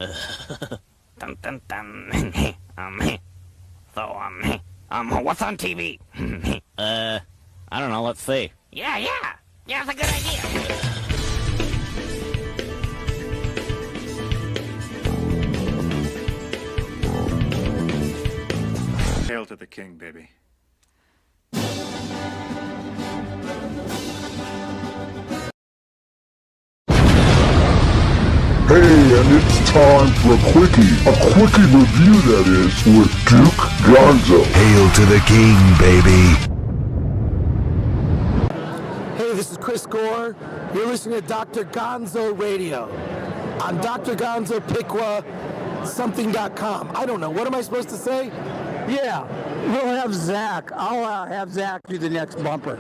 Dun, dun, dun. What's on TV? I don't know. Let's see. Yeah, that's a good idea. Hail to the king, baby. Hey, and it's time for a quickie review that is, with Duke Gonzo. Hail to the king, baby. Hey, this is Chris Gore. You're listening to Dr. Gonzo Radio on Dr. Gonzo Piqua something.com. I don't know. What am I supposed to say? Yeah, we'll have Zach. I'll have Zach do the next bumper.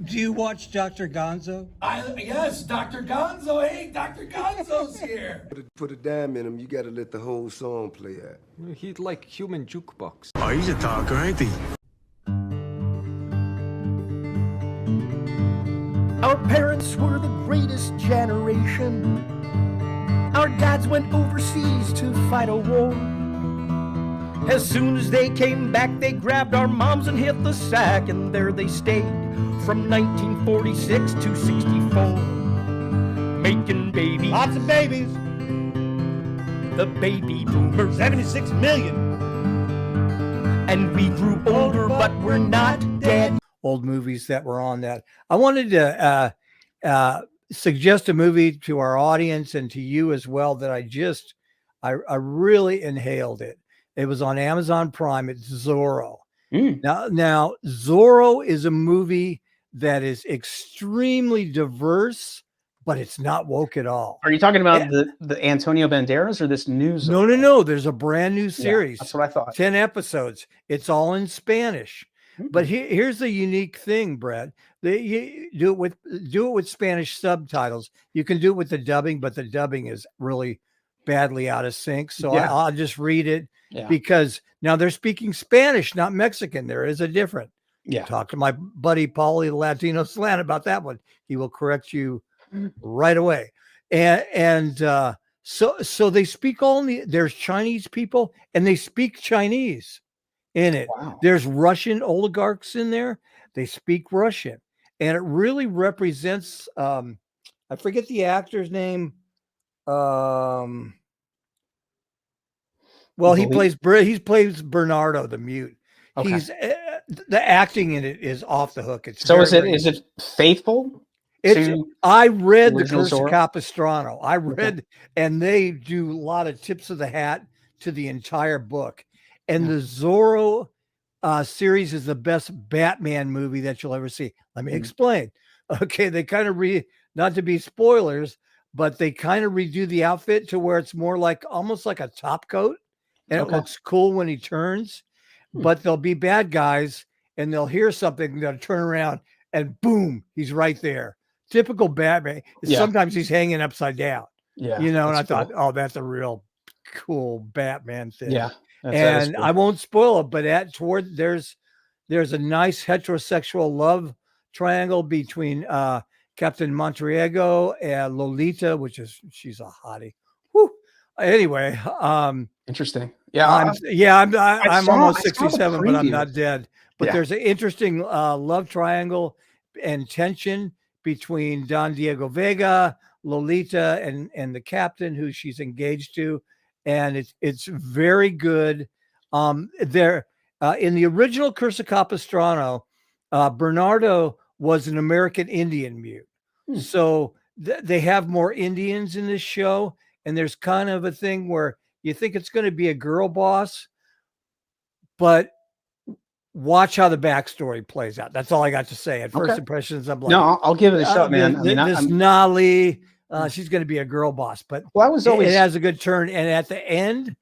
Do you watch Dr. Gonzo? Yes, Dr. Gonzo. Hey, Dr. Gonzo's here. Put a dime in him, you gotta let the whole song play out. He's like human jukebox. Oh, he's a talker, ain't he? Our parents were the greatest generation. Our dads went overseas to fight a war. As soon as they came back, they grabbed our moms and hit the sack, and there they stayed from 1946 to 64, making babies. Lots of babies. The baby boomers. 76 million. And we grew older, but we're not dead. Old movies that were on that. I wanted to suggest a movie to our audience and to you as well that I really inhaled it. It was on Amazon Prime. It's Zorro. Now Zorro is a movie that is extremely diverse, but it's not woke at all. Are you talking about the Antonio Banderas or this new Zorro? No. There's a brand new series. Yeah, that's what I thought. 10 episodes. It's all in Spanish. But here's the unique thing, Brett. You do it with Spanish subtitles. You can do it with the dubbing, but the dubbing is really badly out of sync. So I'll just read it because now they're speaking Spanish, not Mexican. There is a difference. Yeah. Talk to my buddy Paulie, the Latino slant, about that one. He will correct you right away. And so they speak there's Chinese people and they speak Chinese in it. Wow. There's Russian oligarchs in there. They speak Russian. And it really represents, I forget the actor's name. Well, he plays Bernardo the mute. Okay. He's the acting in it is off the hook. It's so is it faithful? I read the original Curse of Zorro? Capistrano. I read, and they do a lot of tips of the hat to the entire book. And the Zorro series is the best Batman movie that you'll ever see. Let me explain. Okay, they kind of not to be spoilers, but they kind of redo the outfit to where it's more like almost like a top coat, and it looks cool when he turns. But they'll be bad guys, and they'll hear something, they'll turn around, and boom, he's right there. Typical Batman. Sometimes he's hanging upside down. Yeah, and I thought, oh, that's a real cool Batman thing. Yeah, and I won't spoil it, but there's a nice heterosexual love triangle between Captain Montriego and Lolita, she's a hottie. Whew. Anyway, interesting. Yeah, I'm almost 67, but I'm not dead. But there's an interesting love triangle and tension between Don Diego Vega, Lolita, and the captain who she's engaged to, and it's very good. There in the original Curse of Capistrano, Bernardo was an American Indian mute, so they have more Indians in this show, and there's kind of a thing where you think it's going to be a girl boss, but watch how the backstory plays out. That's all I got to say. At first impressions, I'm like, no, I'll give it a shot, man. This Nali, she's going to be a girl boss, but it has a good turn. And at the end,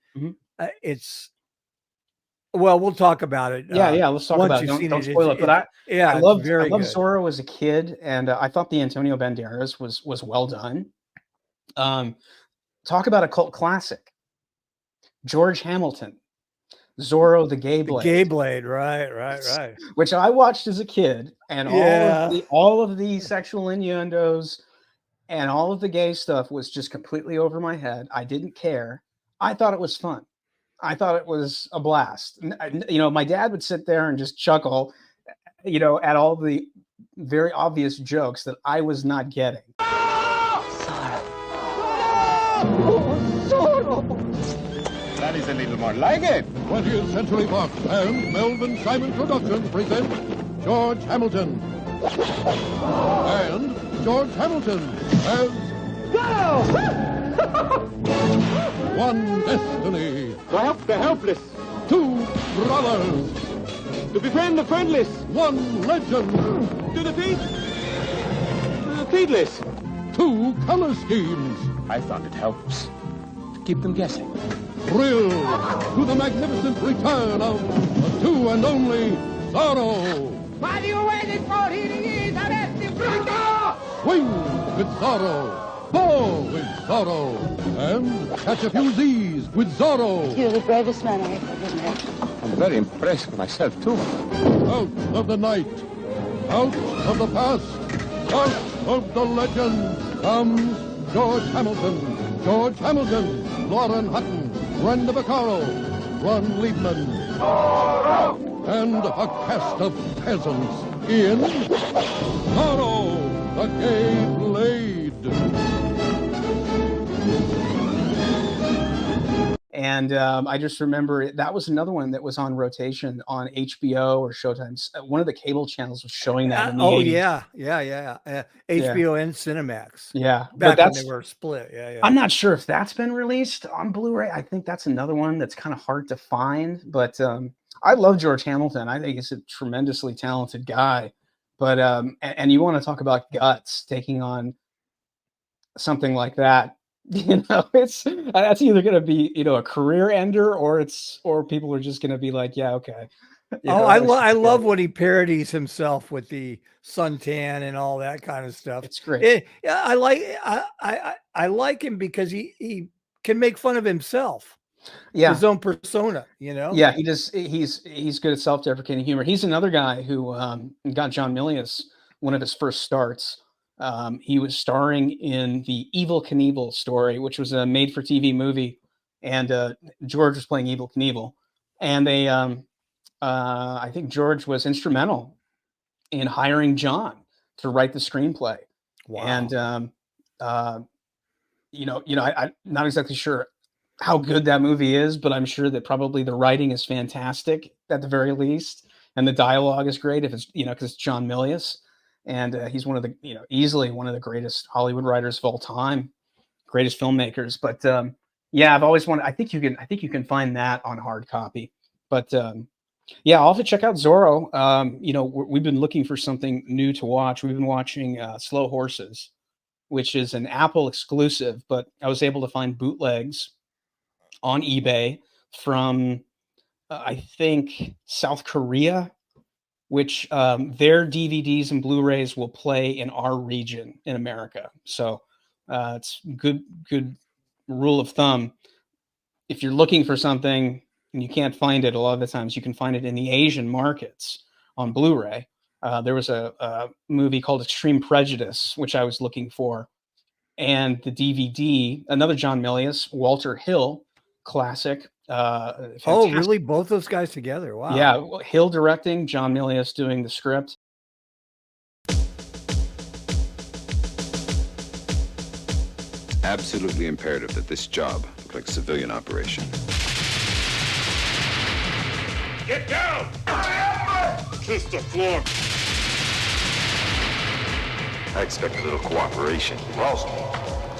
we'll talk about it. Let's talk about it. Don't spoil it. But I loved Zorro as a kid, and I thought the Antonio Banderas was well done. Talk about a cult classic. George Hamilton, Zorro the Gay Blade. The Gay Blade, right. Which I watched as a kid, and all of the sexual innuendos and all of the gay stuff was just completely over my head. I didn't care. I thought it was fun. I thought it was a blast. You know, my dad would sit there and just chuckle, you know, at all the very obvious jokes that I was not getting. That is a little more like it. 20th Century Fox and Melvin Simon Productions present George Hamilton. And George Hamilton as One Destiny. To help the helpless. Two brothers. To befriend the friendless. One legend. To defeat the defeatless. Two color schemes. I thought it helps to keep them guessing. Thrill to the magnificent return of the two and only Zorro. What are you waiting for? Here he is! Arrest him! Swing with Zorro. Fall with Zorro. And catch a few Z's with Zorro. You're the bravest man I ever met. I'm very impressed with myself, too. Out of the night. Out of the past. Out of the legend comes George Hamilton. George Hamilton. Lauren Hutton. Brenda Vaccaro, Ron Liebman, and a cast of peasants in Zorro, the Gay Blade. And I just remember that was another one that was on rotation on HBO or Showtime. One of the cable channels was showing that. In the 80s. Yeah. HBO and Cinemax. Yeah, back when they were split. Yeah. I'm not sure if that's been released on Blu-ray. I think that's another one that's kind of hard to find. But I love George Hamilton. I think he's a tremendously talented guy. But and you want to talk about guts taking on something like that. You know, that's either going to be, you know, a career ender or people are just going to be like, yeah, okay. I love when he parodies himself with the suntan and all that kind of stuff. It's great. I like him because he can make fun of himself. Yeah, his own persona. You know. Yeah, he's good at self-deprecating humor. He's another guy who got John Milius one of his first starts. He was starring in the Evel Knievel story, which was a made-for-TV movie, and George was playing Evel Knievel. And they, I think George was instrumental in hiring John to write the screenplay. Wow. And I'm not exactly sure how good that movie is, but I'm sure that probably the writing is fantastic at the very least, and the dialogue is great if it's because it's John Milius. And he's one of the, easily one of the greatest Hollywood writers of all time, greatest filmmakers. But yeah, I've always wanted. I think you can find that on hard copy. But yeah, I'll have to check out Zorro. We've been looking for something new to watch. We've been watching Slow Horses, which is an Apple exclusive. But I was able to find bootlegs on eBay from I think South Korea, which their DVDs and Blu-rays will play in our region in America. So it's good rule of thumb. If you're looking for something and you can't find it, a lot of the times you can find it in the Asian markets on Blu-ray. There was a movie called Extreme Prejudice, which I was looking for. And the DVD, another John Milius, Walter Hill classic. Oh, really? Both those guys together? Wow. Yeah, Hill directing, John Milius doing the script. Absolutely imperative that this job look like a civilian operation. Get down! Kiss the floor. I expect a little cooperation. Ralston,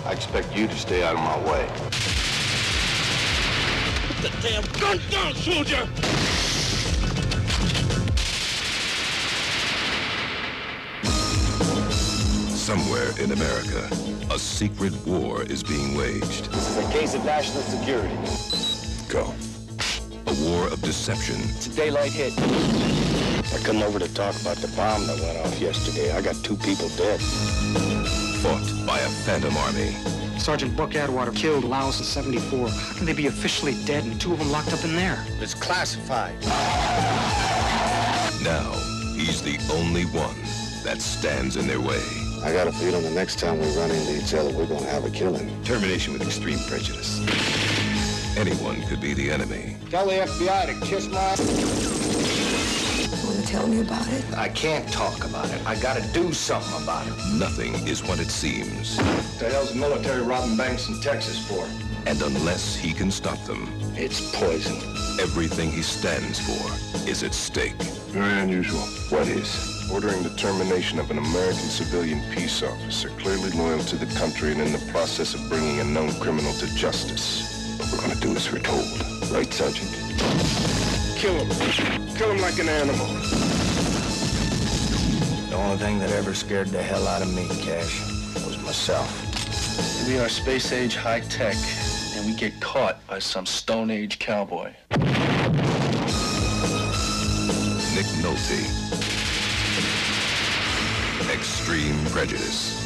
I expect you to stay out of my way. Put the damn gun down, soldier! Somewhere in America, a secret war is being waged. This is a case of national security. Go. A war of deception. It's a daylight hit. I come over to talk about the bomb that went off yesterday. I got 2 people dead. Fought by a phantom army. Sergeant Buck Atwater killed Laos in '74. How can they be officially dead and 2 of them locked up in there? It's classified. Now, he's the only one that stands in their way. I got a feeling the next time we run into each other, we're gonna have a killing. Termination with extreme prejudice. Anyone could be the enemy. Tell the FBI to kiss my... Want to tell me about it? I can't talk about it. I gotta do something about it. Nothing is what it seems. What the hell's the military robbing banks in Texas for? And unless he can stop them, it's poison. Everything he stands for is at stake. Very unusual. What is? Ordering the termination of an American civilian peace officer, clearly loyal to the country and in the process of bringing a known criminal to justice. What we're gonna do as we're told. Right, Sergeant? Kill him. Kill him like an animal. The only thing that ever scared the hell out of me, Cash, was myself. We are space age high tech, and we get caught by some Stone Age cowboy. Nick Nolte. Extreme Prejudice.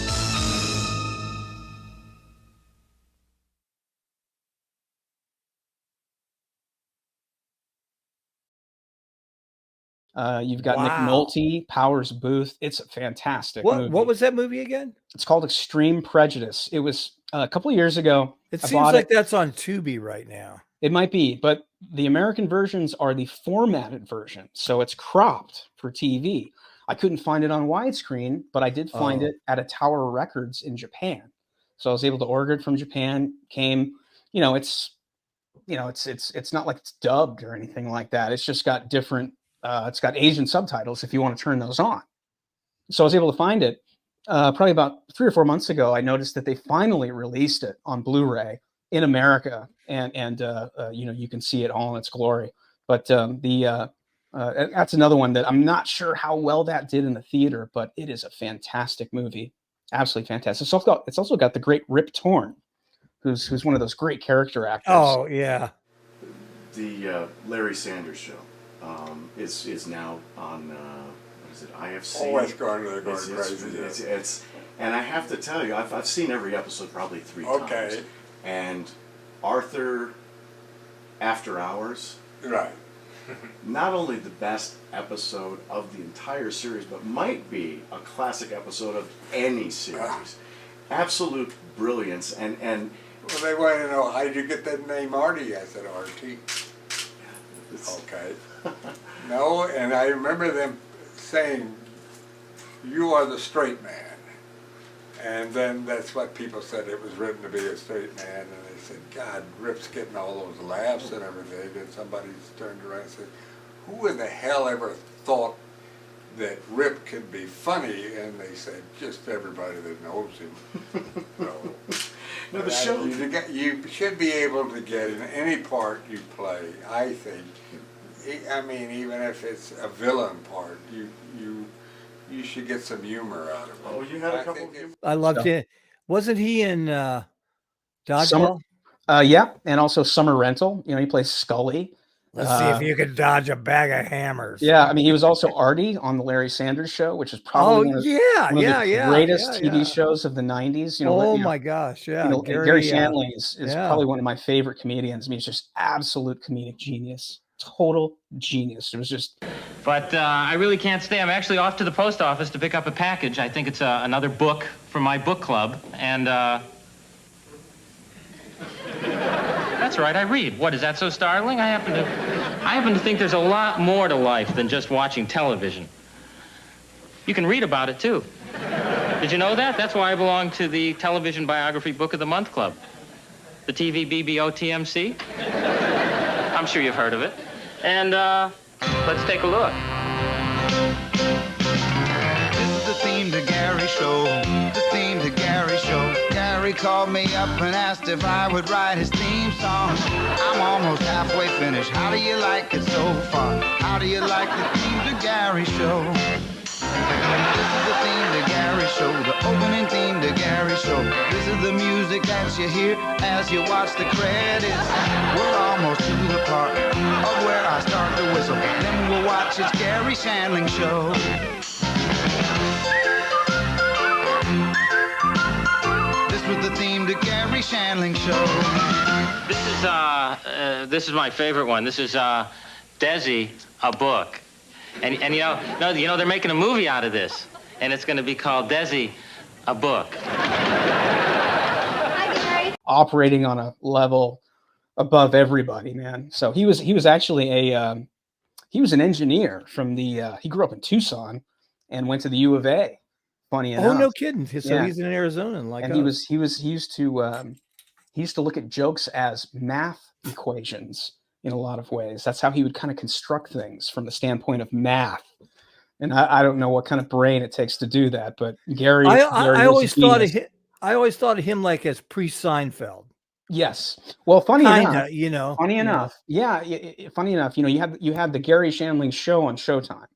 You've got Nick Nolte, Powers Booth. It's a fantastic movie. What was that movie again? It's called Extreme Prejudice. It was a couple of years ago. It seems like that's on Tubi right now. It might be, but the American versions are the formatted version, so it's cropped for TV. I couldn't find it on widescreen, but I did find it at a Tower Records in Japan. So I was able to order it from Japan. It's not like it's dubbed or anything like that. It's just got different. It's got Asian subtitles if you want to turn those on. So I was able to find it probably about 3 or 4 months ago. I noticed that they finally released it on Blu-ray in America, and you can see it all in its glory. But that's another one that I'm not sure how well that did in the theater, but it is a fantastic movie, absolutely fantastic. It's also got the great Rip Torn, who's one of those great character actors. Oh yeah, the Larry Sanders Show. Is now on what is it, IFC? Always going crazy. It's and I have to tell you, I've seen every episode probably 3 times. And Arthur After Hours, right? Not only the best episode of the entire series, but might be a classic episode of any series. Absolute brilliance, and well, they want to know, how did you get that name Artie? I said RT. Okay. No, and I remember them saying, "You are the straight man," and then that's what people said. It was written to be a straight man, and they said, "God, Rip's getting all those laughs and everything." And somebody turned around and said, "Who in the hell ever thought that Rip could be funny?" And they said, "Just everybody that knows him." No, the show. You should be able to get in any part you play, I think. I mean, even if it's a villain part, you should get some humor out of it. Oh, you had a couple of humor. I loved it. Wasn't he in Dodgeball? Yeah, and also Summer Rental. He plays Scully. Let's see if you can dodge a bag of hammers. Yeah, I mean, he was also Artie on the Larry Sanders Show, which is probably one of the greatest TV shows of the 90s. My gosh, yeah. Gary Shandling is probably one of my favorite comedians. I mean, he's just absolute comedic genius. Total genius. It was just... But I really can't stay. I'm actually off to the post office to pick up a package. I think it's another book from my book club. And that's right, I read. What, is that so startling? I happen to think there's a lot more to life than just watching television. You can read about it, too. Did you know that? That's why I belong to the Television Biography Book of the Month Club. The TV BBO TMC. I'm sure you've heard of it. And let's take a look. This is the theme to Gary Show. The theme to Gary Show. Gary called me up and asked if I would write his theme song. I'm almost halfway finished. How do you like it so far? How do you like the theme to Gary Show? This is the theme to Gary Show, the opening theme to Gary Show. This is the music that you hear as you watch the credits. We're almost to the part of where I start to whistle. Then we'll watch It's Gary Shandling Show. This was the theme to Gary Shandling Show. This is my favorite one. This is Desi, a book. And they're making a movie out of this, and it's going to be called Desi, A book. Operating on a level above everybody, man. So he was actually he was an engineer from the he grew up in Tucson and went to the U of A. Funny enough. Oh, no kidding. So Yeah. he's an Arizonan like And us. he used to look at jokes as math equations in a lot of ways. That's how he would kind of construct things from the standpoint of math. And I don't know what kind of brain it takes to do that, but Gary I was always thought of genius. him. I always thought of him like as pre-Seinfeld. Yes. Well, funny enough, Funny enough, funny enough, you had the Gary Shandling show on Showtime,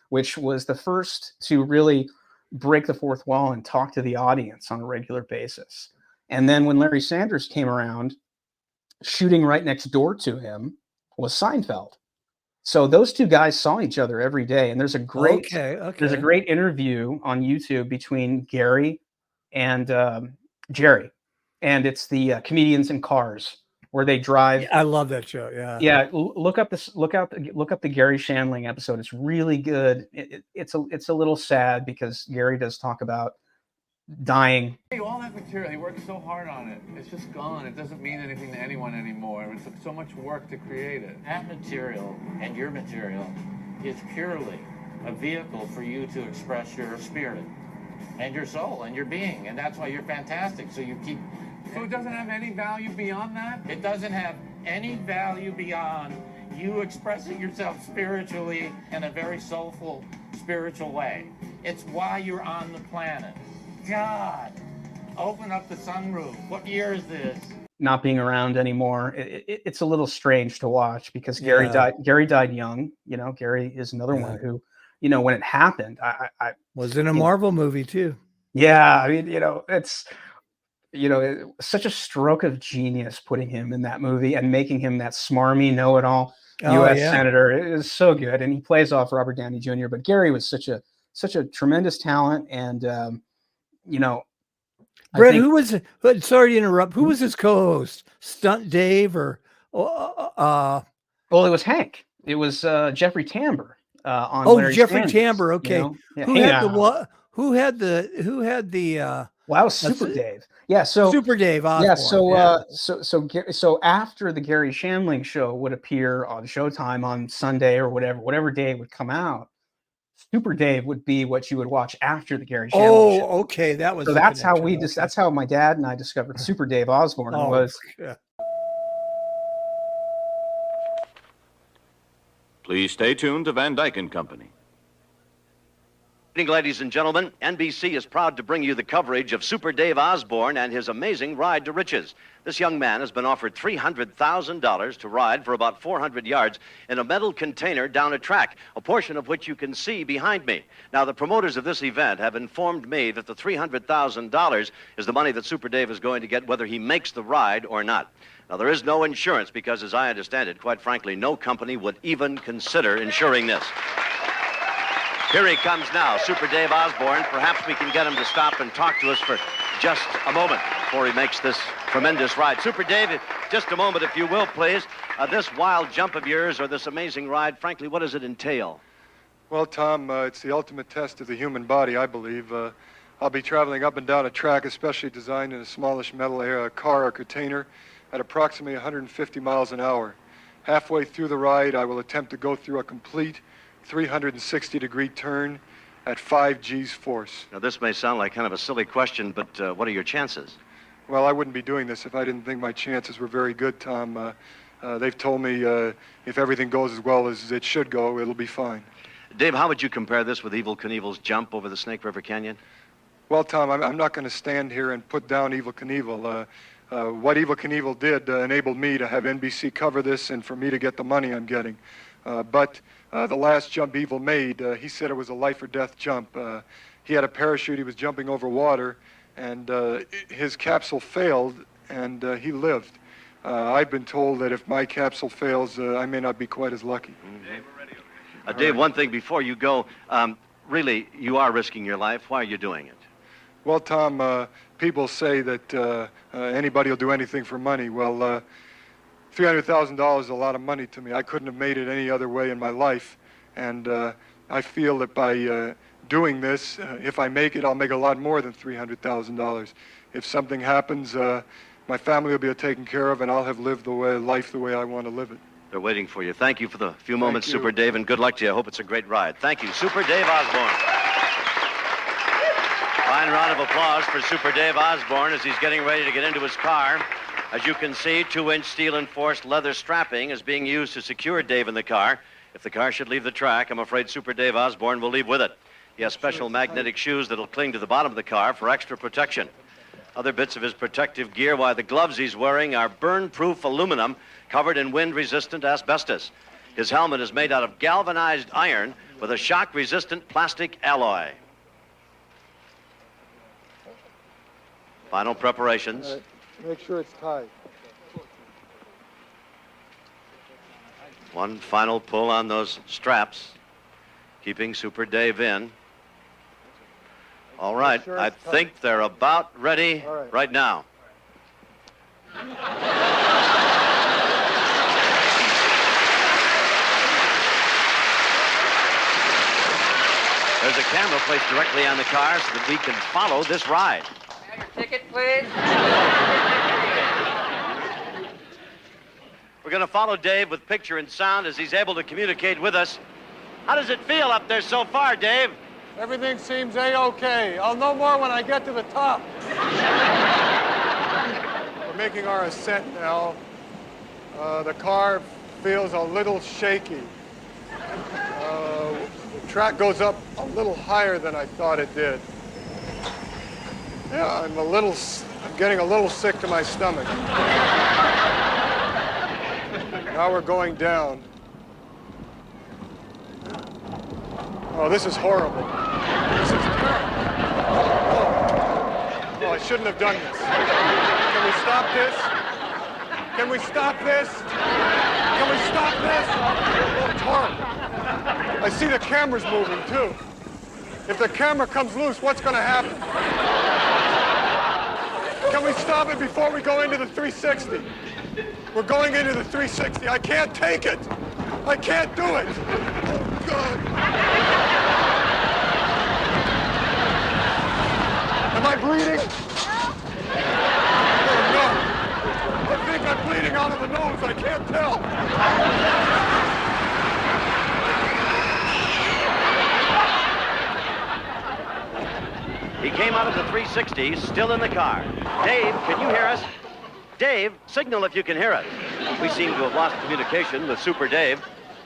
which was the first to really break the fourth wall and talk to the audience on a regular basis. And then when Larry Sanders came around, shooting right next door to him was Seinfeld. So those two guys saw each other every day. And there's a great interview on YouTube between Gary and Jerry. And it's the Comedians in Cars, where they drive. Yeah, I love that show. Yeah. Yeah. Look up the Gary Shandling episode. It's really good. It's a little sad because Gary does talk about dying. All that material, he worked so hard on it. It's just gone. It doesn't mean anything to anyone anymore. It took so much work to create it. That material and your material is purely a vehicle for you to express your spirit and your soul and your being, and that's why you're fantastic. So you keep. So it doesn't have any value beyond that? It doesn't have any value beyond you expressing yourself spiritually in a very soulful, spiritual way. It's why you're on the planet. God, open up the sunroof. What year is this? Not being around anymore. It's a little strange to watch because Gary died young. Gary is another one who, when it happened, I was in a Marvel movie too. Yeah. I mean, it's, such a stroke of genius putting him in that movie and making him that smarmy know-it-all U.S. senator. It is so good. And he plays off Robert Downey Jr., but Gary was such a tremendous talent. And, Brett, sorry to interrupt. Who was his co-host? Stunt Dave or, well, it was Hank. It was Jeffrey Tambor on Larry Jeffrey Sanders, Tambor. Okay. Who had the well, that was Super Dave. Yeah. So Super Dave Osborne. Yeah. So after the Gary Shandling show would appear on Showtime on Sunday or whatever day it would come out, Super Dave would be what you would watch after the Gary Shandling show. Okay. That was. So that's how that's how my dad and I discovered Super Dave Osborne was. Yeah. Please stay tuned to Van Dyke and Company. Good evening, ladies and gentlemen. NBC is proud to bring you the coverage of Super Dave Osborne and his amazing ride to riches. This young man has been offered $300,000 to ride for about 400 yards in a metal container down a track, a portion of which you can see behind me. Now, the promoters of this event have informed me that the $300,000 is the money that Super Dave is going to get whether he makes the ride or not. Now, there is no insurance because, as I understand it, quite frankly, no company would even consider insuring this. Here he comes now, Super Dave Osborne. Perhaps we can get him to stop and talk to us for just a moment before he makes this tremendous ride. Super Dave, just a moment, if you will, please. This wild jump of yours or this amazing ride, frankly, what does it entail? Well, Tom, it's the ultimate test of the human body, I believe. I'll be traveling up and down a track especially designed in a smallish metal car or container at approximately 150 miles an hour. Halfway through the ride, I will attempt to go through a complete 360-degree turn at 5 G's force. Now, this may sound like kind of a silly question, but what are your chances? Well, I wouldn't be doing this if I didn't think my chances were very good, Tom. They've told me if everything goes as well as it should go, it'll be fine. Dave, how would you compare this with Evel Knievel's jump over the Snake River Canyon? Well, Tom, I'm not going to stand here and put down Evel Knievel. What Evel Knievel did enabled me to have NBC cover this and for me to get the money I'm getting. But the last jump Evel made, he said it was a life or death jump. He had a parachute, he was jumping over water, and his capsule failed, and he lived. I've been told that if my capsule fails, I may not be quite as lucky. Dave, one thing before you go, really, you are risking your life. Why are you doing it? Well, Tom, people say that anybody will do anything for money. Well, $300,000 is a lot of money to me. I couldn't have made it any other way in my life, and I feel that by doing this. If I make it, I'll make a lot more than $300,000. If something happens, my family will be taken care of, and I'll have lived life the way I want to live it. They're waiting for you. Thank you for the few moments, Super Dave, and good luck to you. I hope it's a great ride. Thank you, Super Dave Osborne. Fine round of applause for Super Dave Osborne as he's getting ready to get into his car. As you can see, 2-inch steel-enforced leather strapping is being used to secure Dave in the car. If the car should leave the track, I'm afraid Super Dave Osborne will leave with it. He has special magnetic shoes that'll cling to the bottom of the car for extra protection. Other bits of his protective gear, why the gloves he's wearing are burn-proof aluminum covered in wind-resistant asbestos. His helmet is made out of galvanized iron with a shock-resistant plastic alloy. Final preparations. All right. Make sure it's tight. One final pull on those straps, keeping Super Dave in. All right, I think they're about ready right now. There's a camera placed directly on the car so that we can follow this ride. Your ticket, please. We're going to follow Dave with picture and sound as he's able to communicate with us. How does it feel up there so far, Dave? Everything seems A-okay. I'll know more when I get to the top. We're making our ascent now. The car feels a little shaky. The track goes up a little higher than I thought it did. Yeah, I'm getting a little sick to my stomach. Now we're going down. Oh, this is horrible. This is terrible. Oh, I shouldn't have done this. Can we stop this? Can we stop this? Can we stop this? Oh, it's horrible. I see the camera's moving, too. If the camera comes loose, what's going to happen? Can we stop it before we go into the 360? We're going into the 360. I can't take it. I can't do it. Oh, God. Am I bleeding? Oh, no. I think I'm bleeding out of the nose. I can't tell. He came out of the 360, still in the car. Dave, can you hear us? Dave, signal if you can hear us. We seem to have lost communication with Super Dave.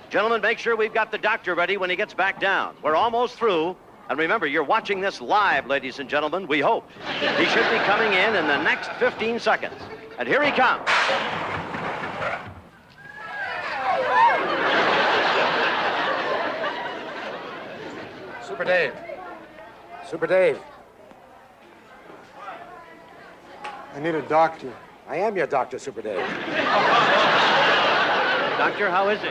Gentlemen, make sure we've got the doctor ready when he gets back down. We're almost through. And remember, you're watching this live, ladies and gentlemen, we hope. He should be coming in the next 15 seconds. And here he comes. Super Dave. Super Dave. I need a doctor. I am your doctor, Super Dave. Doctor, how is he?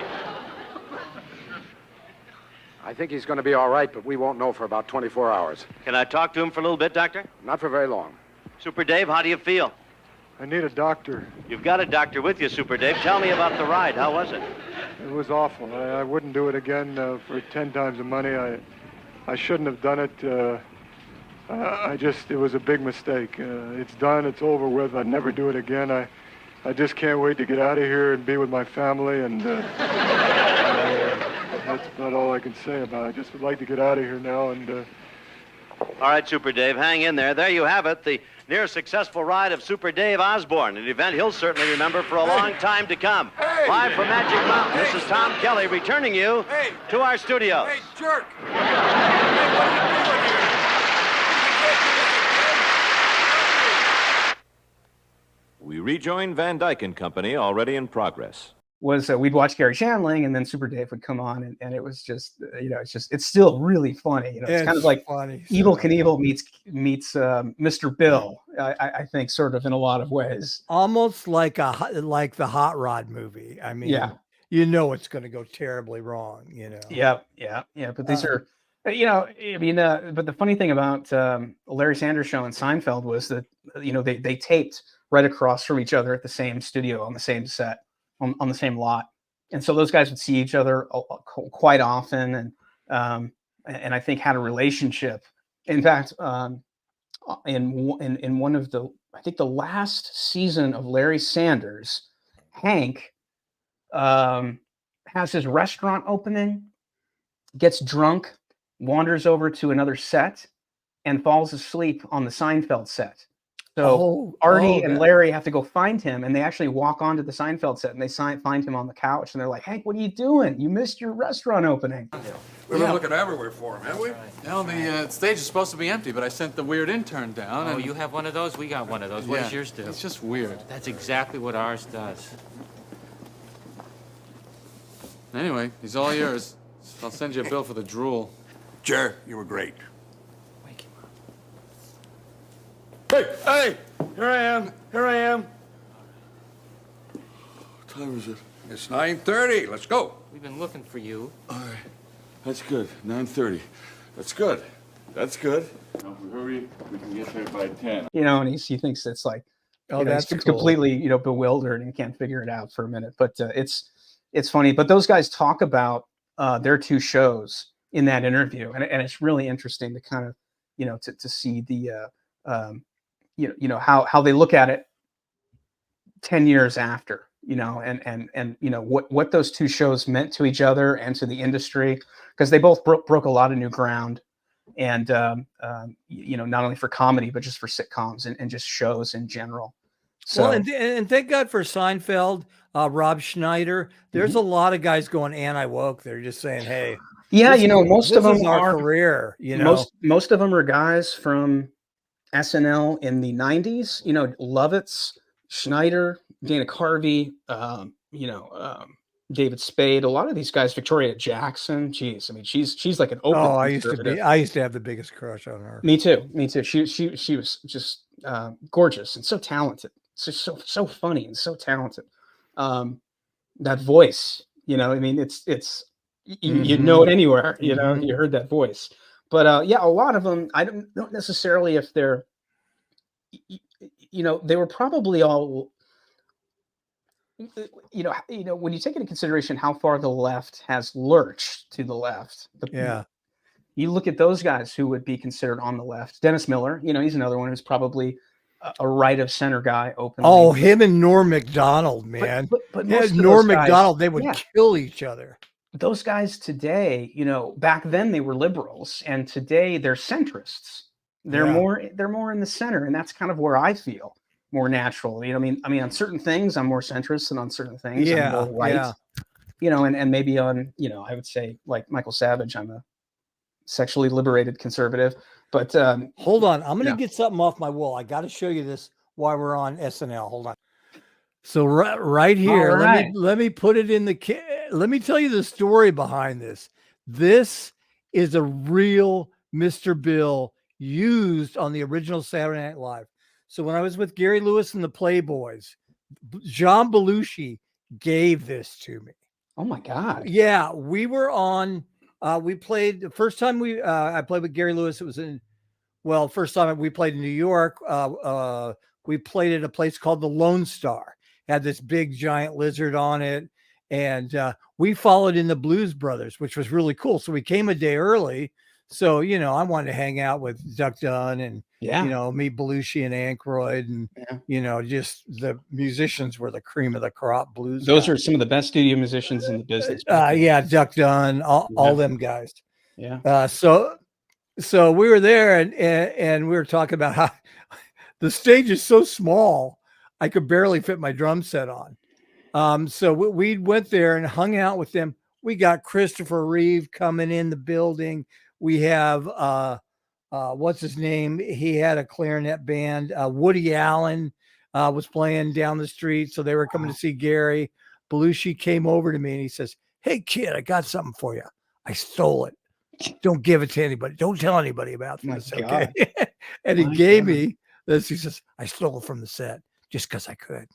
I think he's going to be all right, but we won't know for about 24 hours. Can I talk to him for a little bit, Doctor? Not for very long. Super Dave, how do you feel? I need a doctor. You've got a doctor with you, Super Dave. Tell me about the ride. How was it? It was awful. I wouldn't do it again for 10 times the money. I shouldn't have done it. It was a big mistake. It's done. It's over with. I'd never do it again. I just can't wait to get out of here and be with my family, and that's about all I can say about it. I just would like to get out of here now, and... All right, Super Dave, hang in there. There you have it, the near successful ride of Super Dave Osborne, an event he'll certainly remember for a long time to come. Live from Magic Mountain, this is Tom Kelly returning you to our studios. Hey, jerk! We rejoin Van Dyke and Company, already in progress. Was we'd watch Gary Shandling, and then Super Dave would come on, and it was just, it's still really funny. It's kind of like funny. Evel Knievel meets Mr. Bill. I think, sort of in a lot of ways, almost like the Hot Rod movie. I mean, yeah, it's going to go terribly wrong. Yeah. But these are, but the funny thing about Larry Sanders Show and Seinfeld was that they taped right across from each other at the same studio on the same set. On the same lot, and so those guys would see each other quite often, and and I think had a relationship. In fact, in one of the, I think the last season of Larry Sanders, Hank has his restaurant opening, gets drunk, wanders over to another set, and falls asleep on the Seinfeld set. So Artie and Larry have to go find him, and they actually walk onto the Seinfeld set, and they find him on the couch, and they're like, "Hank, what are you doing? You missed your restaurant opening." We've been looking everywhere for him, haven't we? No, the stage is supposed to be empty, but I sent the weird intern down. Oh, you have one of those? We got one of those. What does yours do? It's just weird. That's exactly what ours does. Anyway, he's all yours. I'll send you a bill for the drool. Jer, you were great. Hey! Here I am. Here I am. What time is it? It's 9:30. Let's go. We've been looking for you. All right. That's good. 9:30. That's good. That's good. Now, if we hurry, we can get there by 10. You know, and he thinks it's like, oh, you know, that's he's cool. completely, you know, bewildered and can't figure it out for a minute. But it's funny. But those guys talk about their two shows in that interview, and it's really interesting to kind of, you know, to see the you know how they look at it 10 years after, you know, and you know what those two shows meant to each other and to the industry, because they both broke a lot of new ground, and you know, not only for comedy but just for sitcoms and just shows in general. So, well, and thank God for Seinfeld, Rob Schneider. There's a lot of guys going anti-woke. They're just saying, hey, yeah, you know, most of them are are career. You know, most of them are guys from SNL in the 90s, you know, Lovitz, Schneider, Dana Carvey, you know, David Spade, a lot of these guys, Victoria Jackson. Geez, I mean, she's like an open. Oh, I used to have the biggest crush on her. Me too. She was just gorgeous and so talented. So funny and so talented. That voice, you know, I mean, it's you know it anywhere, you know, you heard that voice. But yeah, a lot of them, I don't necessarily if they're, you know, they were probably all, you know, when you take into consideration how far the left has lurched to the left, you look at those guys who would be considered on the left. Dennis Miller, you know, he's another one who's probably a right of center guy. Openly. Oh, him and Norm Macdonald, man. But Norm Macdonald, they would kill each other. Those guys today, you know, back then they were liberals, and today they're centrists. They're more in the center, and that's kind of where I feel more natural. You know, I mean, on certain things I'm more centrist, and on certain things I'm more right. You know, and maybe on, you know, I would say like Michael Savage, I'm a sexually liberated conservative. But hold on, I'm going to get something off my wall. I got to show you this while we're on SNL. Hold on. So right here, let me put it in the. Let me tell you the story behind this. This is a real Mr. Bill used on the original Saturday Night Live. So when I was with Gary Lewis and the Playboys, John Belushi gave this to me. Oh my God! Yeah, we were on. We played the first time I played with Gary Lewis. It was first time we played in New York. We played at a place called the Lone Star. Had this big giant lizard on it. And we followed in the Blues Brothers, which was really cool. So we came a day early. So, you know, I wanted to hang out with Duck Dunn and, you know, meet Belushi and Aykroyd. And, you know, just the musicians were the cream of the crop blues. Those are some of the best studio musicians in the business. Yeah, Duck Dunn, all them guys. Yeah. So we were there and we were talking about how the stage is so small, I could barely fit my drum set on. So we went there and hung out with them. We got Christopher Reeve coming in the building. We have, what's his name? He had a clarinet band. Woody Allen was playing down the street. So they were coming to see Gary. Belushi came over to me and he says, "Hey kid, I got something for you. I stole it. Don't give it to anybody. Don't tell anybody about this." Okay. And he gave me this. He says, "I stole it from the set just because I could."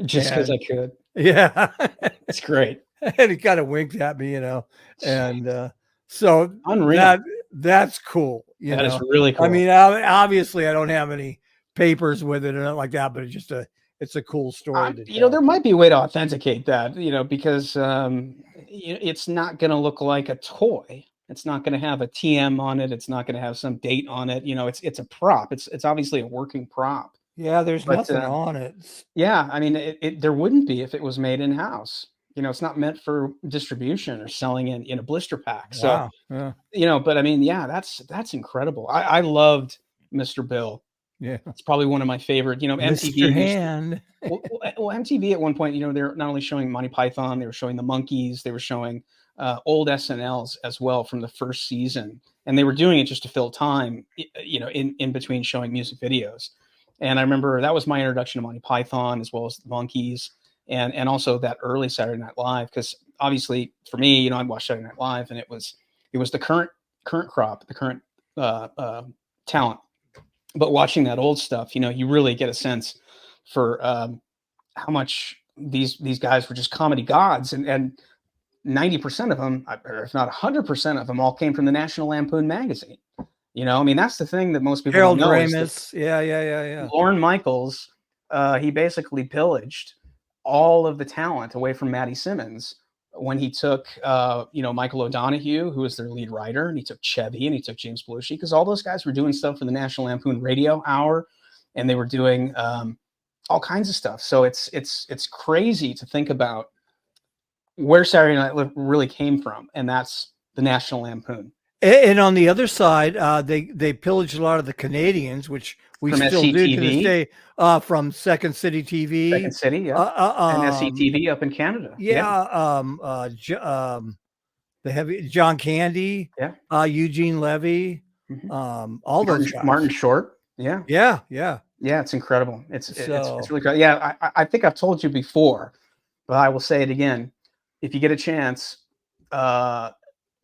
Just because I could. Yeah. That's great. And he kind of winked at me, you know. And so unreal. That's cool. That is really cool. I mean, obviously I don't have any papers with it or nothing like that, but it's just it's a cool story. You know, there might be a way to authenticate that, you know, because it's not going to look like a toy. It's not going to have a TM on it. It's not going to have some date on it. You know, it's a prop. It's obviously a working prop. Yeah, there's nothing on it. Yeah, I mean, there wouldn't be if it was made in house. You know, it's not meant for distribution or selling in a blister pack. So, Wow. Yeah. you know, but I mean, yeah, that's incredible. I loved Mr. Bill. Yeah, it's probably one of my favorite. You know, Mr. MTV. Hand. Well, MTV at one point, you know, they're not only showing Monty Python, they were showing the Monkees, they were showing old SNLs as well from the first season, and they were doing it just to fill time, you know, in between showing music videos. And I remember that was my introduction to Monty Python as well as the Monkees, and also that early Saturday Night Live, because obviously for me, you know, I watched Saturday Night Live, and it was the current crop, the current talent. But watching that old stuff, you know, you really get a sense for how much these guys were just comedy gods, and 90% of them, or if not 100% of them, all came from the National Lampoon magazine. You know, I mean, that's the thing that most people Harold don't know. Ramis. Yeah. Lorne Michaels, he basically pillaged all of the talent away from Matty Simmons when he took, you know, Michael O'Donoghue, who was their lead writer, and he took Chevy, and he took James Belushi, because all those guys were doing stuff for the National Lampoon Radio Hour, and they were doing all kinds of stuff. So it's crazy to think about where Saturday Night Live really came from, and that's the National Lampoon. And on the other side, they pillaged a lot of the Canadians, which we from still SCTV. do to this day, from Second City TV. Second City, yeah. And SCTV up in Canada. The heavy John Candy, Eugene Levy, all those guys. Martin Short. Yeah. Yeah. It's incredible. It's really great. Yeah, I think I've told you before, but I will say it again. If you get a chance,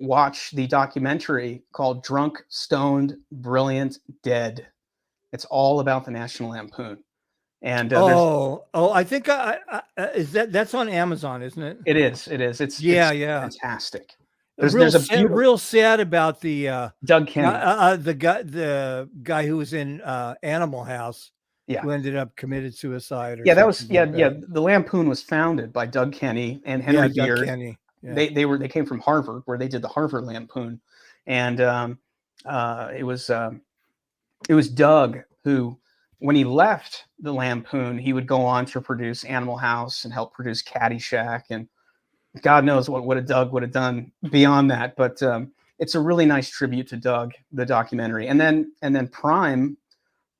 watch the documentary called Drunk, Stoned, Brilliant, Dead. It's all about the National Lampoon. And I think that's on Amazon, isn't it? It is. It's fantastic. There's a real sad about the Doug Kenny, the guy who was in Animal House, who ended up committed suicide. The Lampoon was founded by Doug Kenny and Henry Beard. Doug Kenny. Yeah. They came from Harvard, where they did the Harvard Lampoon, and it was Doug who, when he left the Lampoon, he would go on to produce Animal House and help produce Caddyshack, and God knows what Doug would have done beyond that. But it's a really nice tribute to Doug, the documentary. And then Prime,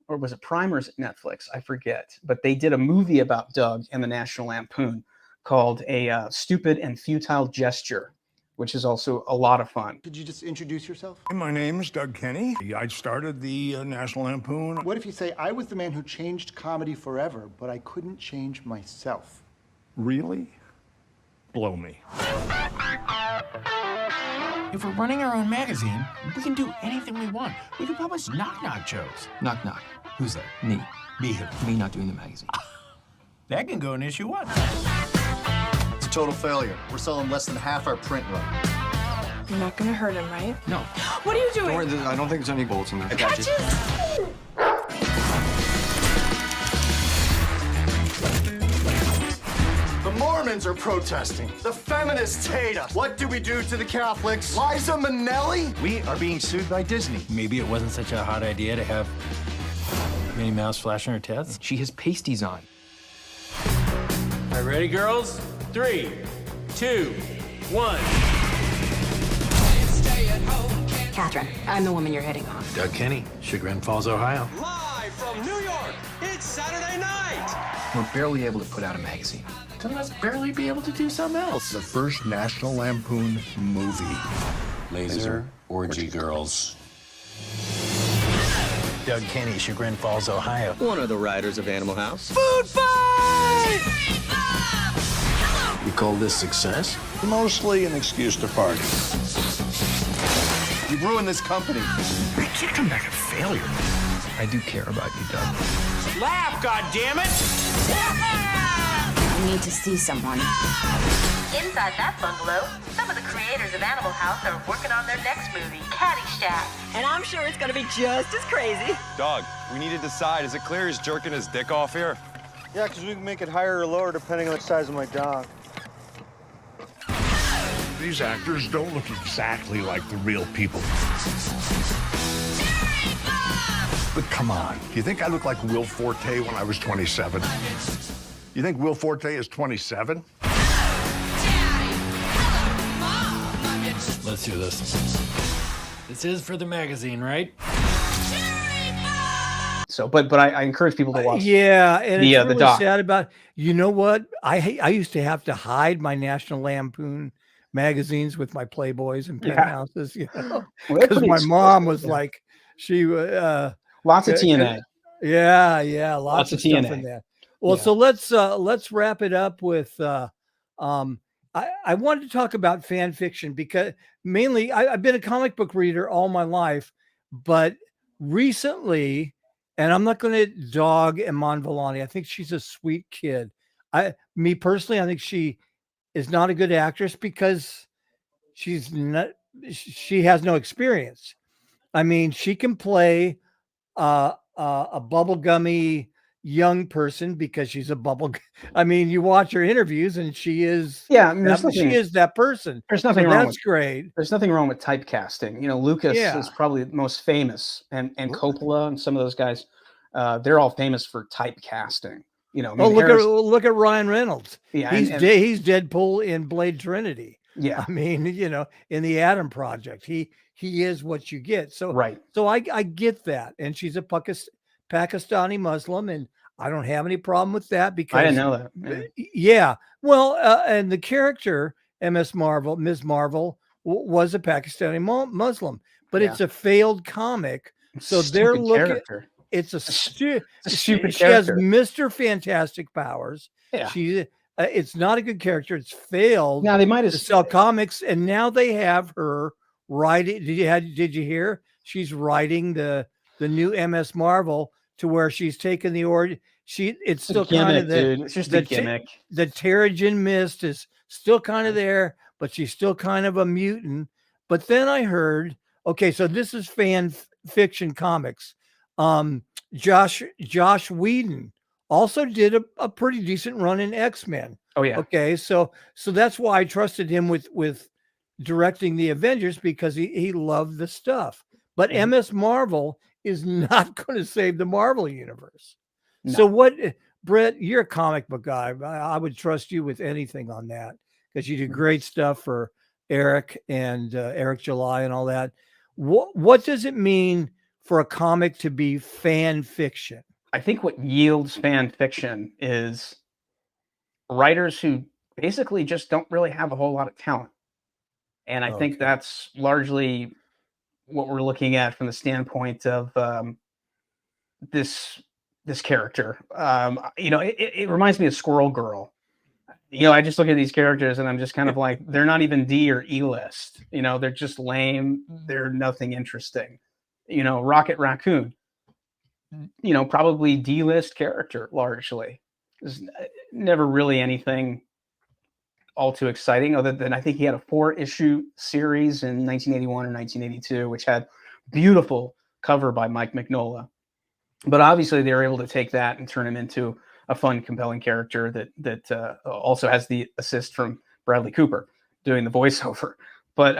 or was it Prime or is it Netflix? I forget. But they did a movie about Doug and the National Lampoon called A Stupid and Futile Gesture, which is also a lot of fun. Could you just introduce yourself? My name's Doug Kenny. I started the National Lampoon. What if you say, I was the man who changed comedy forever, but I couldn't change myself? Really? Blow me. If we're running our own magazine, we can do anything we want. We can publish knock-knock jokes. Knock-knock. Who's that? Me. Me who? Me not doing the magazine. That can go in issue 1. It's a total failure. We're selling less than half our print run. You're not gonna hurt him, right? No. What are you doing? Don't worry, I don't think there's any bullets in there. Catches! The Mormons are protesting. The feminists hate us. What do we do to the Catholics? Liza Minnelli? We are being sued by Disney. Maybe it wasn't such a hot idea to have Minnie Mouse flashing her tits. She has pasties on. All right, ready, girls? 3, 2, 1. Catherine, I'm the woman you're hitting on. Doug Kenny, Chagrin Falls, Ohio. Live from New York, it's Saturday night. We're barely able to put out a magazine. Then let's barely be able to do something else. The first National Lampoon movie. Laser Orgy Girls. Doug Kenny, Chagrin Falls, Ohio. One of the writers of Animal House. Food fight! You call this success? Mostly an excuse to party. You've ruined this company. You can't come back a failure. I do care about you, Doug. Laugh, goddammit! You need to see someone. Inside that bungalow, some of the creators of Animal House are working on their next movie, Caddyshack. And I'm sure it's gonna be just as crazy. Dog, we need to decide, is it clear he's jerking his dick off here? Yeah, because we can make it higher or lower depending on the size of my dog. These actors don't look exactly like the real people. But come on, do you think I look like Will Forte when I was 27? You think Will Forte is 27? Let's do this. This is for the magazine, right? So, but I encourage people to watch. Yeah, and the, it's really doc. sad about. You know what? I used to have to hide my National Lampoon magazines with my Playboys and penthouses, you know, because my mom was like, she lots of TNA. Yeah, lots of stuff TNA in there. Well, so let's wrap it up with. I wanted to talk about fan fiction because mainly I've been a comic book reader all my life, but recently, and I'm not going to dog Iman Vellani. I think she's a sweet kid. Me personally, I think she is not a good actress because she has no experience. I mean, she can play a bubblegummy young person because she's a I mean, you watch her interviews and she is she is that person. There's nothing wrong. That's great. There's nothing wrong with typecasting. You know, Lucas is probably the most famous, and Coppola and some of those guys, they're all famous for typecasting. You know, look at Ryan Reynolds. Yeah, he's Deadpool in Blade Trinity. Yeah, I mean, you know, in the Atom Project, he is what you get. So right. So I get that, and she's a Pakistani Muslim, and I don't have any problem with that because I didn't know that. Yeah. Well, and the character Ms. Marvel was a Pakistani Muslim, but it's a failed comic. So they're looking. Character. It's a stupid character. She has Mr. Fantastic powers. Yeah. It's not a good character. It's failed. Now they might have to sell comics, and now they have her writing. Did you hear? She's writing the new MS Marvel to where she's taken it's still kind of it's just a gimmick. The Terrigen Mist is still kind of there, but she's still kind of a mutant. But then I heard, okay, so this is fan fiction comics. Josh Whedon also did a pretty decent run in X-Men. Oh yeah. Okay, so that's why I trusted him with directing the Avengers, because he loved the stuff. But MS Marvel is not going to save the Marvel universe. No. So what, Brett, you're a comic book guy. I would trust you with anything on that because you do great stuff for Eric and Eric July and all that. What does it mean for a comic to be fan fiction? I think what yields fan fiction is writers who basically just don't really have a whole lot of talent. And I think that's largely what we're looking at from the standpoint of this character. You know, it reminds me of Squirrel Girl. You know, I just look at these characters and I'm just kind of like, they're not even D or E list. You know, they're just lame. They're nothing interesting. You know, Rocket Raccoon, you know, probably D list character largely. There's never really anything all too exciting, other than I think he had a 4-issue series in 1981 or 1982, which had beautiful cover by Mike Mignola. But obviously they were able to take that and turn him into a fun, compelling character that also has the assist from Bradley Cooper doing the voiceover. But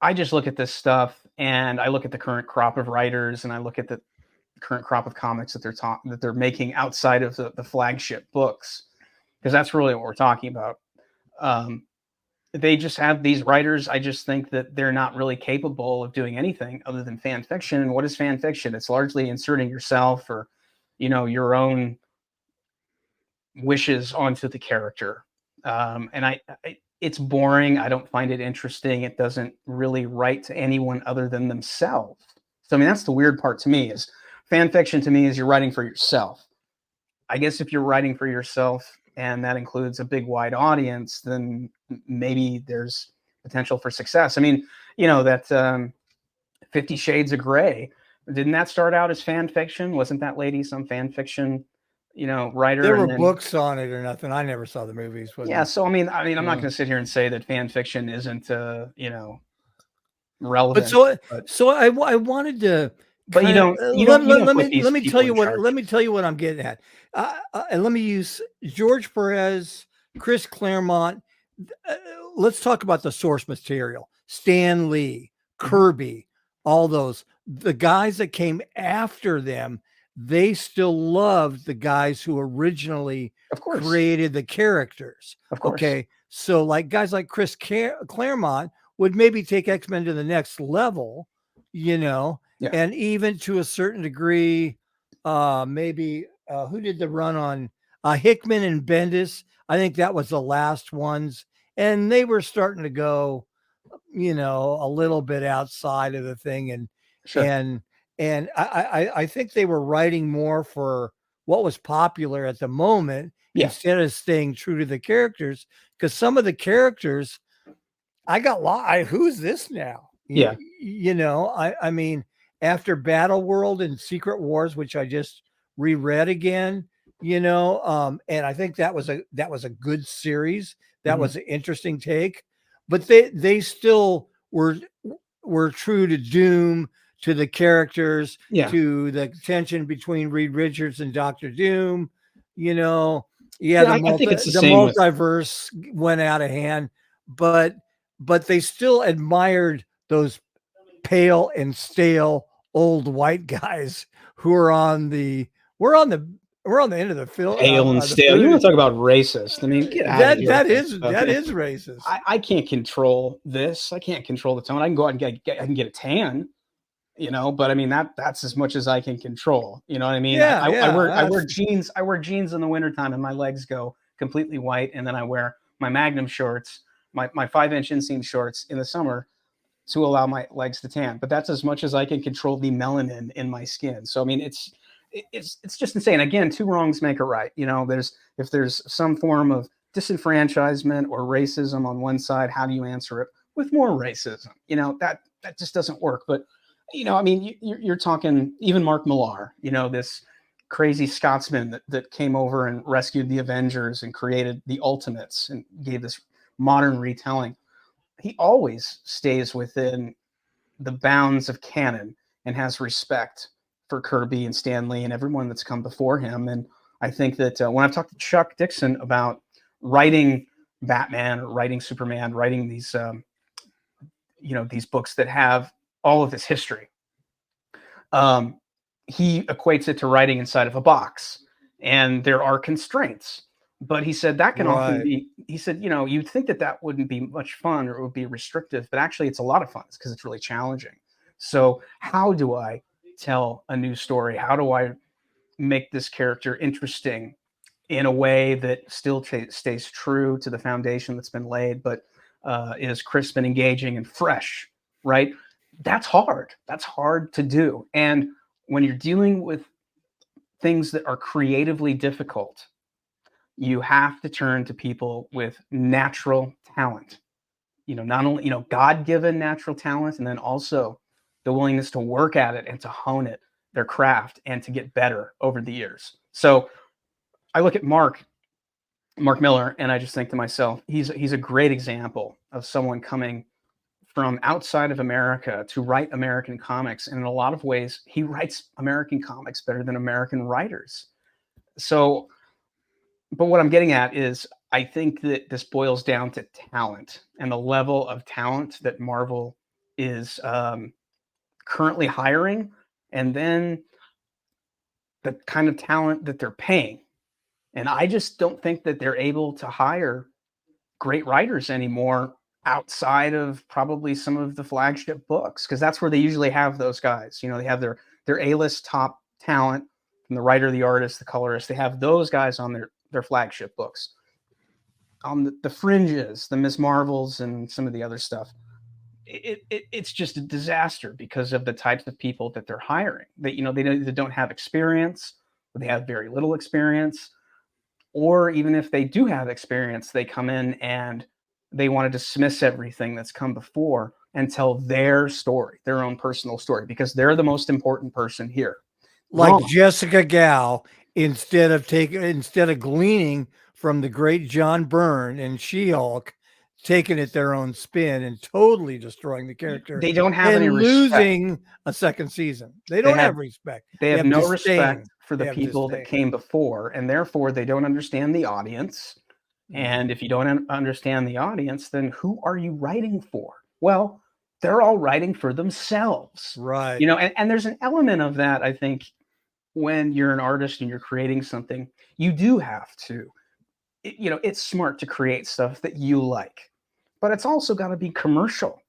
I just look at this stuff and I look at the current crop of writers and I look at the current crop of comics that they're making outside of the flagship books, because that's really what we're talking about. They just have these writers. I just think that they're not really capable of doing anything other than fan fiction. And what is fan fiction? It's largely inserting yourself or, you know, your own wishes onto the character. And it's boring. I don't find it interesting. It doesn't really write to anyone other than themselves. So, I mean, that's the weird part to me is fan fiction to me is you're writing for yourself. I guess if you're writing for yourself, and that includes a big wide audience, then maybe there's potential for success. I mean, you know, that 50 Shades of Grey, didn't that start out as fan fiction? Wasn't that lady some fan fiction, you know, writer? There were books on it or nothing. I never saw the movies. Yeah. So, I mean, I'm not going to sit here and say that fan fiction isn't, you know, relevant. But so I wanted to, but let me tell you what I'm getting at. And let me use George Perez, Chris Claremont. let's talk about the source material. Stan Lee, Kirby, all those, the guys that came after them, they still loved the guys who originally created the characters. Of course. Okay. So like guys like Chris Claremont would maybe take X-Men to the next level, you know, and even to a certain degree, maybe who did the run on Hickman and Bendis? I think that was the last ones. And they were starting to go, you know, a little bit outside of the thing. And I think they were writing more for what was popular at the moment instead of staying true to the characters. Because some of the characters, I got lost. Who's this now? You know, I mean, after Battle World and Secret Wars, which I just reread again, you know, and I think that was a good series. That was an interesting take, but they still were true to Doom, to the characters, to the tension between Reed Richards and Dr. Doom. You know, I think it's the same multiverse went out of hand, but they still admired those pale and stale old white guys who are on the end of the film. Pale and stale. You want to talk about racist? I mean, get out of here. That is racist. I can't control this. I can't control the tone. I can go out and I can get a tan, you know, but I mean that's as much as I can control. You know what I mean? I wear jeans. I wear jeans in the wintertime and my legs go completely white, and then I wear my Magnum shorts, my 5-inch inseam shorts in the summer to allow my legs to tan. But that's as much as I can control the melanin in my skin. So I mean, it's just insane. Again, two wrongs make a right. You know, if there's some form of disenfranchisement or racism on one side, how do you answer it with more racism? You know, that just doesn't work. But, you know, I mean, you're talking even Mark Millar, you know, this crazy Scotsman that came over and rescued the Avengers and created the Ultimates and gave this modern retelling. He always stays within the bounds of canon and has respect for Kirby and Stan Lee and everyone that's come before him. And I think that when I've talked to Chuck Dixon about writing Batman or writing Superman, writing these, you know, these books that have all of this history, he equates it to writing inside of a box, and there are constraints. But he said that can often be, he said, you know, you'd think that wouldn't be much fun or it would be restrictive, but actually it's a lot of fun because it's really challenging. So how do I tell a new story? How do I make this character interesting in a way that still stays true to the foundation that's been laid, but is crisp and engaging and fresh, right? That's hard. That's hard to do. And when you're dealing with things that are creatively difficult, you have to turn to people with natural talent. You know, not only, you know, God-given natural talent, and then also the willingness to work at it and to hone it, their craft, and to get better over the years. So I look at Mark Millar, and I just think to myself, he's a great example of someone coming from outside of America to write American comics. And in a lot of ways, he writes American comics better than American writers. So, but what I'm getting at is I think that this boils down to talent and the level of talent that Marvel is currently hiring, and then the kind of talent that they're paying. And I just don't think that they're able to hire great writers anymore outside of probably some of the flagship books, because that's where they usually have those guys. You know, they have their A-list top talent from the writer, the artist, the colorist. They have those guys on their flagship books. On the fringes, the Ms. Marvels and some of the other stuff, it's just a disaster because of the types of people that they're hiring. That, you know, they don't have experience, or they have very little experience, or even if they do have experience, they come in and they want to dismiss everything that's come before and tell their story, their own personal story, because they're the most important person here. Like Jessica Gao, instead of gleaning from the great John Byrne and She-Hulk, taking it their own spin and totally destroying the character. They don't have any respect. Losing a second season. They don't have respect. They have no respect for the people that came before, and therefore they don't understand the audience. And if you don't understand the audience, then who are you writing for? Well, they're all writing for themselves. Right. You know, and there's an element of that, I think, when you're an artist and you're creating something, you do have to, you know, it's smart to create stuff that you like, but it's also got to be commercial.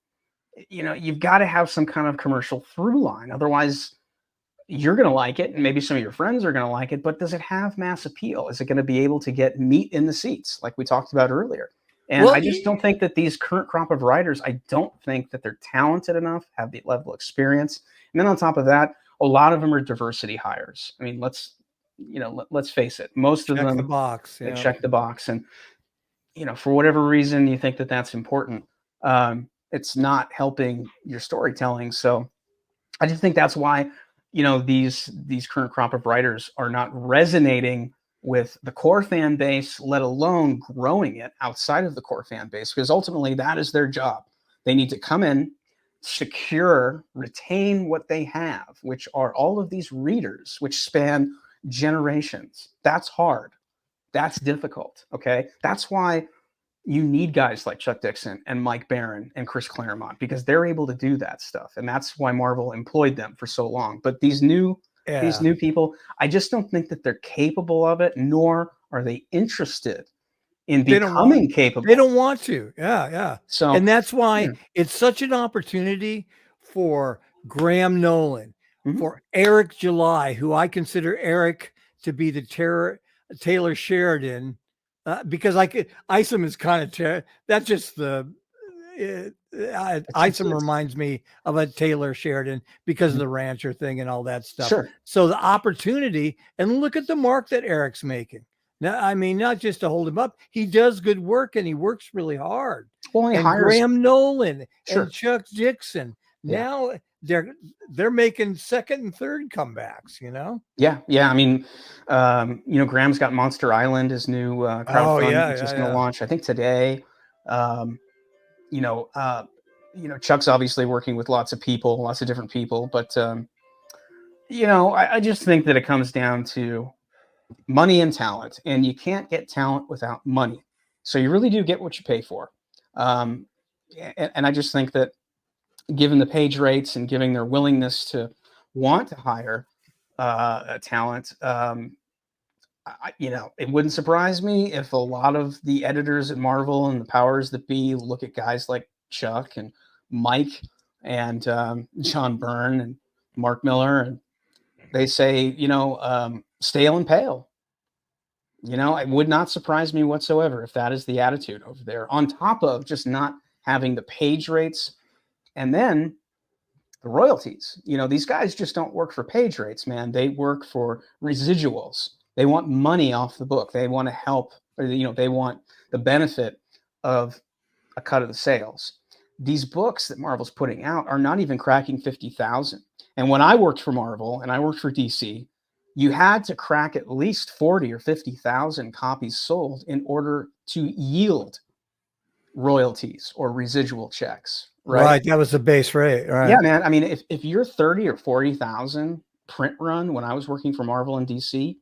You know, you've got to have some kind of commercial through line. Otherwise, you're going to like it, and maybe some of your friends are going to like it, but does it have mass appeal? Is it going to be able to get meat in the seats like we talked about earlier? And Well, I just don't think that these current crop of writers, I don't think that they're talented enough, have the level of experience. And then on top of that, a lot of them are diversity hires. I mean, let's face it. Most of them check the box. they Yeah. check the box, and you know, for whatever reason you think that that's important, it's not helping your storytelling. So I just think that's why, you know, these current crop of writers are not resonating with the core fan base, let alone growing it outside of the core fan base, because ultimately that is their job. They need to come in, secure, retain what they have, which are all of these readers, which span generations. That's hard. That's difficult. Okay. That's why you need guys like Chuck Dixon and Mike Barron and Chris Claremont, because they're able to do that stuff. And that's why Marvel employed them for so long. But these new people, I just don't think that they're capable of it, nor are they interested in becoming capable. They don't want to. Yeah, yeah. So, and that's why it's such an opportunity for Graham Nolan, for Eric July, who I consider Eric to be the Taylor Sheridan, because Isom is kind of that's just the Isom reminds me of a Taylor Sheridan because of the rancher thing and all that stuff. Sure. So the opportunity, and look at the mark that Eric's making. Now, I mean, not just to hold him up, he does good work and he works really hard. Well, and Graham Nolan and Chuck Dixon. Yeah. Now they're making second and third comebacks, you know? Yeah. Yeah. I mean, you know, Graham's got Monster Island, his new crowdfunding, which is going to launch, I think, today. You know, Chuck's obviously working with lots of different people, but you know, I just think that it comes down to money and talent, and you can't get talent without money. So you really do get what you pay for. And I just think that given the page rates and giving their willingness to want to hire a talent, you know, it wouldn't surprise me if a lot of the editors at Marvel and the powers that be look at guys like Chuck and Mike and John Byrne and Mark Miller, and they say, you know, stale and pale. You know, it would not surprise me whatsoever if that is the attitude over there, on top of just not having the page rates and then the royalties. You know, these guys just don't work for page rates, man. They work for residuals. They want money off the book. They want to help, or, you know, they want the benefit of a cut of the sales. These books that Marvel's putting out are not even cracking 50,000. And when I worked for Marvel and I worked for DC, you had to crack at least 40 or 50,000 copies sold in order to yield royalties or residual checks. Right. That was the base rate. Right. Yeah, man. I mean, if you're 30 or 40,000 print run, when I was working for Marvel and DC,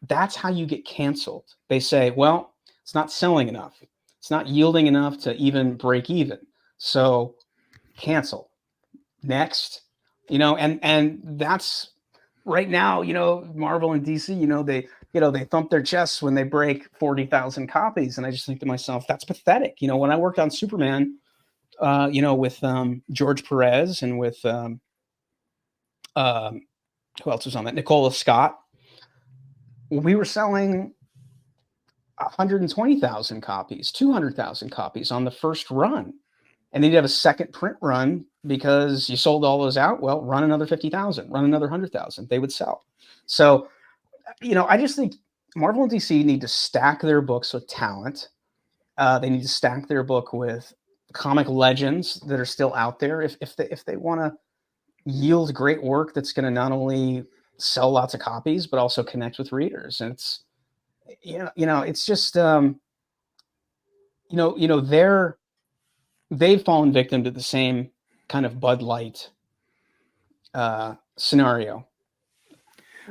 that's how you get canceled. They say, well, it's not selling enough. It's not yielding enough to even break even. So cancel. Next. You know, and that's right now, you know, Marvel and DC, you know, they thump their chests when they break 40,000 copies. And I just think to myself, that's pathetic. You know, when I worked on Superman, you know, with George Perez and with who else was on that? Nicola Scott. We were selling 120,000 copies, 200,000 copies on the first run. And then you'd have a second print run because you sold all those out. Well, run another 50,000, run another 100,000. They would sell. So, you know, I just think Marvel and DC need to stack their books with talent. They need to stack their book with comic legends that are still out there. If they want to yield great work that's going to not only sell lots of copies but also connect with readers. And it's it's just they've fallen victim to the same kind of Bud Light scenario.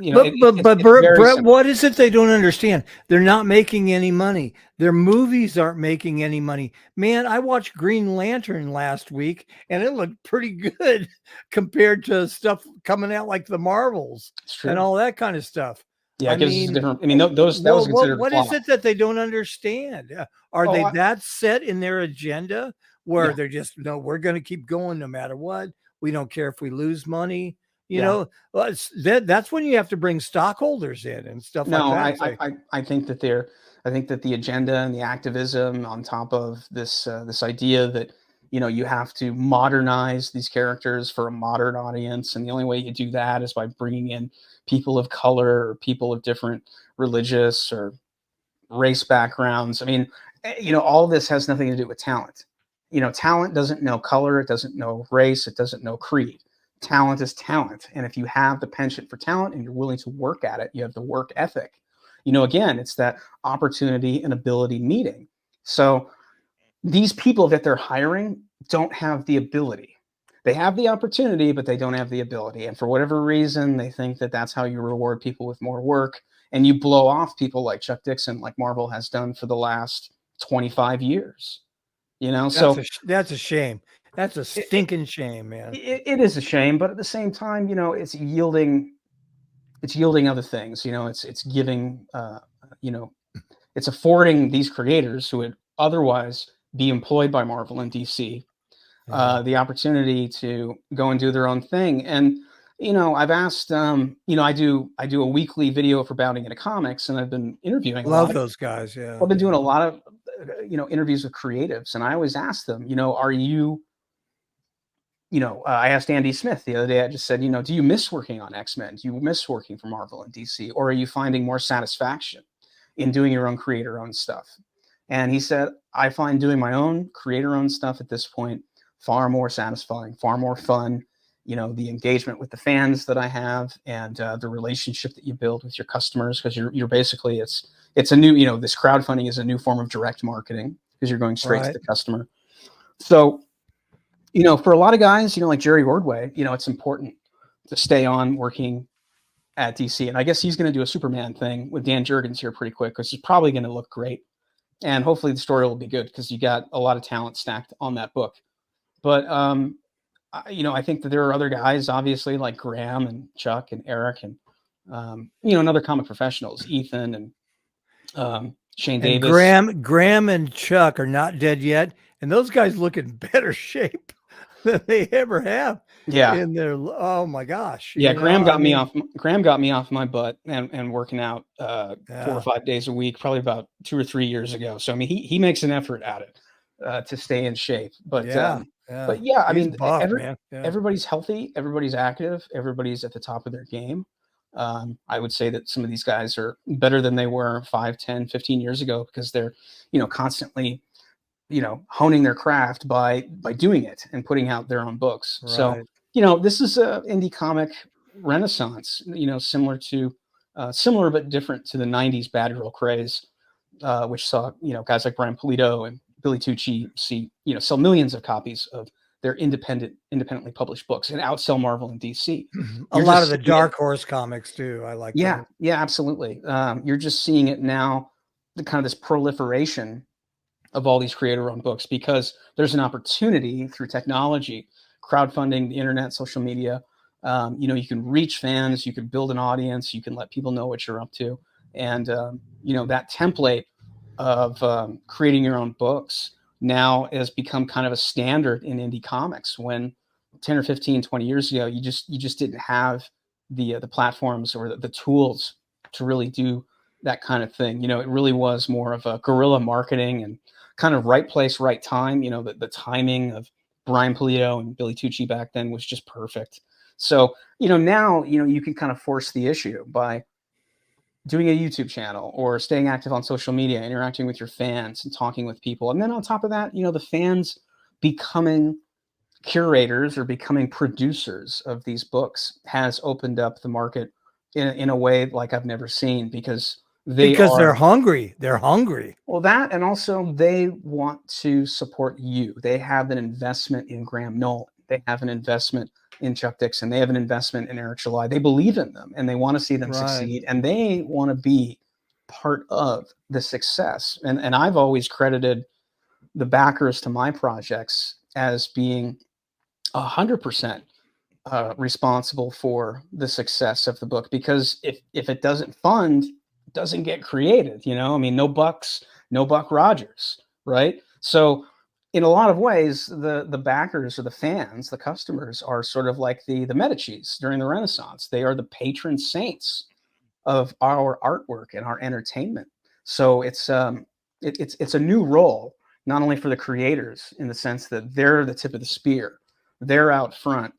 you know, but it's Brett, very simple. what is it they don't understand? They're not making any money. Their movies aren't making any money. Man, I watched Green Lantern last week, and it looked pretty good compared to stuff coming out like the Marvels and all that kind of stuff. Yeah, it gives us a different. I mean, that was considered. What is it that they don't understand? Are they that set in their agenda where they're just no? We're going to keep going no matter what. We don't care if we lose money. You know, that's when you have to bring stockholders in and stuff like that. I think that I think that the agenda and the activism on top of this this idea that you have to modernize these characters for a modern audience, and the only way you do that is by bringing in people of color or people of different religious or race backgrounds. I mean, all this has nothing to do with talent. Talent doesn't know color, it doesn't know race, it doesn't know creed. Talent is talent, and if you have the penchant for talent and you're willing to work at it, you have the work ethic. Again, it's that opportunity and ability meeting. So these people that they're hiring don't have the ability. They have the opportunity, but they don't have the ability. And for whatever reason, they think that that's how you reward people with more work. And you blow off people like Chuck Dixon, like Marvel has done for the last 25 years. That's a shame. That's a stinking shame, man. It is a shame, but at the same time, it's yielding other things. It's giving, it's affording these creators who would otherwise be employed by Marvel and DC the opportunity to go and do their own thing. And I've asked, I do a weekly video for Bounding into Comics, and I've been interviewing. Love those guys. Yeah, I've been doing a lot of interviews with creatives, and I always ask them, are you? I asked Andy Smith the other day. I just said, do you miss working on X-Men? Do you miss working for Marvel and DC, or are you finding more satisfaction in doing your own creator-owned stuff? And he said, I find doing my own creator-owned stuff at this point far more satisfying, far more fun. The engagement with the fans that I have, and the relationship that you build with your customers, because you're basically it's a new this crowdfunding is a new form of direct marketing because you're going straight to the customer. So for a lot of guys, like Jerry Ordway, it's important to stay on working at DC, and I guess he's going to do a Superman thing with Dan Jurgens here pretty quick, because it's probably going to look great, and hopefully the story will be good because you got a lot of talent stacked on that book. But I think that there are other guys, obviously, like Graham and Chuck and Eric and and other comic professionals, Ethan and Shane Davis. Graham and Chuck are not dead yet, and those guys look in better shape than they ever have. Yeah. In their oh my gosh. Yeah, Graham got me off my butt and working out 4 or 5 days a week, probably about 2 or 3 years ago. So I mean, he makes an effort at it to stay in shape. But but yeah, I mean, everybody's healthy, everybody's active, everybody's at the top of their game. I would say that some of these guys are better than they were 5, 10, 15 years ago, because they're, constantly, honing their craft by doing it and putting out their own books. Right. So, this is a indie comic renaissance, similar but different to the 90s Bad Girl craze, which saw, guys like Brian Pulido and Billy Tucci sell millions of copies of their independently published books and outsell Marvel and DC. A lot of the Dark Horse comics too. I like that. Yeah, absolutely. You're just seeing it now, the kind of this proliferation of all these creator-owned books, because there's an opportunity through technology, crowdfunding, the internet, social media. You can reach fans, you can build an audience, you can let people know what you're up to. And, that template of creating your own books now has become kind of a standard in indie comics, when 10 or 15, 20 years ago, you just didn't have the platforms or the tools to really do that kind of thing. It really was more of a guerrilla marketing and kind of right place, right time. The timing of Brian Pulido and Billy Tucci back then was just perfect. So, now, you can kind of force the issue by doing a YouTube channel or staying active on social media, interacting with your fans and talking with people. And then on top of that, the fans becoming curators or becoming producers of these books has opened up the market in a way like I've never seen, because they're hungry. They're hungry. Well, that, and also they want to support you. They have an investment in Graham Nolan. They have an investment in Chuck Dixon. They have an investment in Eric July. They believe in them and they want to see them succeed, and they want to be part of the success. And I've always credited the backers to my projects as being 100% responsible for the success of the book, because if it doesn't fund, it doesn't get created. I mean, no Bucks, no Buck Rogers, right? So in a lot of ways, the backers or the fans, the customers, are sort of like the Medicis during the Renaissance. They are the patron saints of our artwork and our entertainment. So it's a new role, not only for the creators in the sense that they're the tip of the spear, they're out front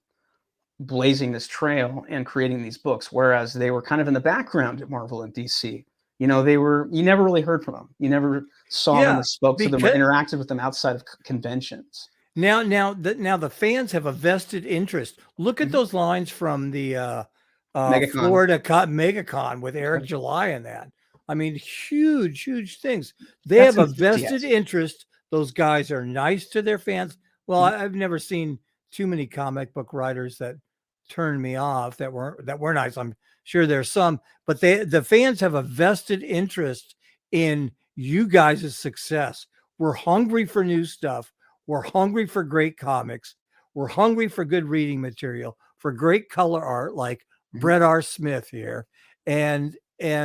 blazing this trail and creating these books, whereas they were kind of in the background at Marvel and DC. You never really heard from them. You never saw them or spoke to them or interacted with them outside of conventions. Now the fans have a vested interest. Look at those lines from the Florida MegaCon with Eric July in that. I mean, huge things. They have a vested interest. Those guys are nice to their fans. Well, I've never seen too many comic book writers that turned me off that were nice. I'm sure there's some, but the fans have a vested interest in you guys' success. We're hungry for new stuff. We're hungry for great comics. We're hungry for good reading material, for great color art like Brett R. Smith here. And we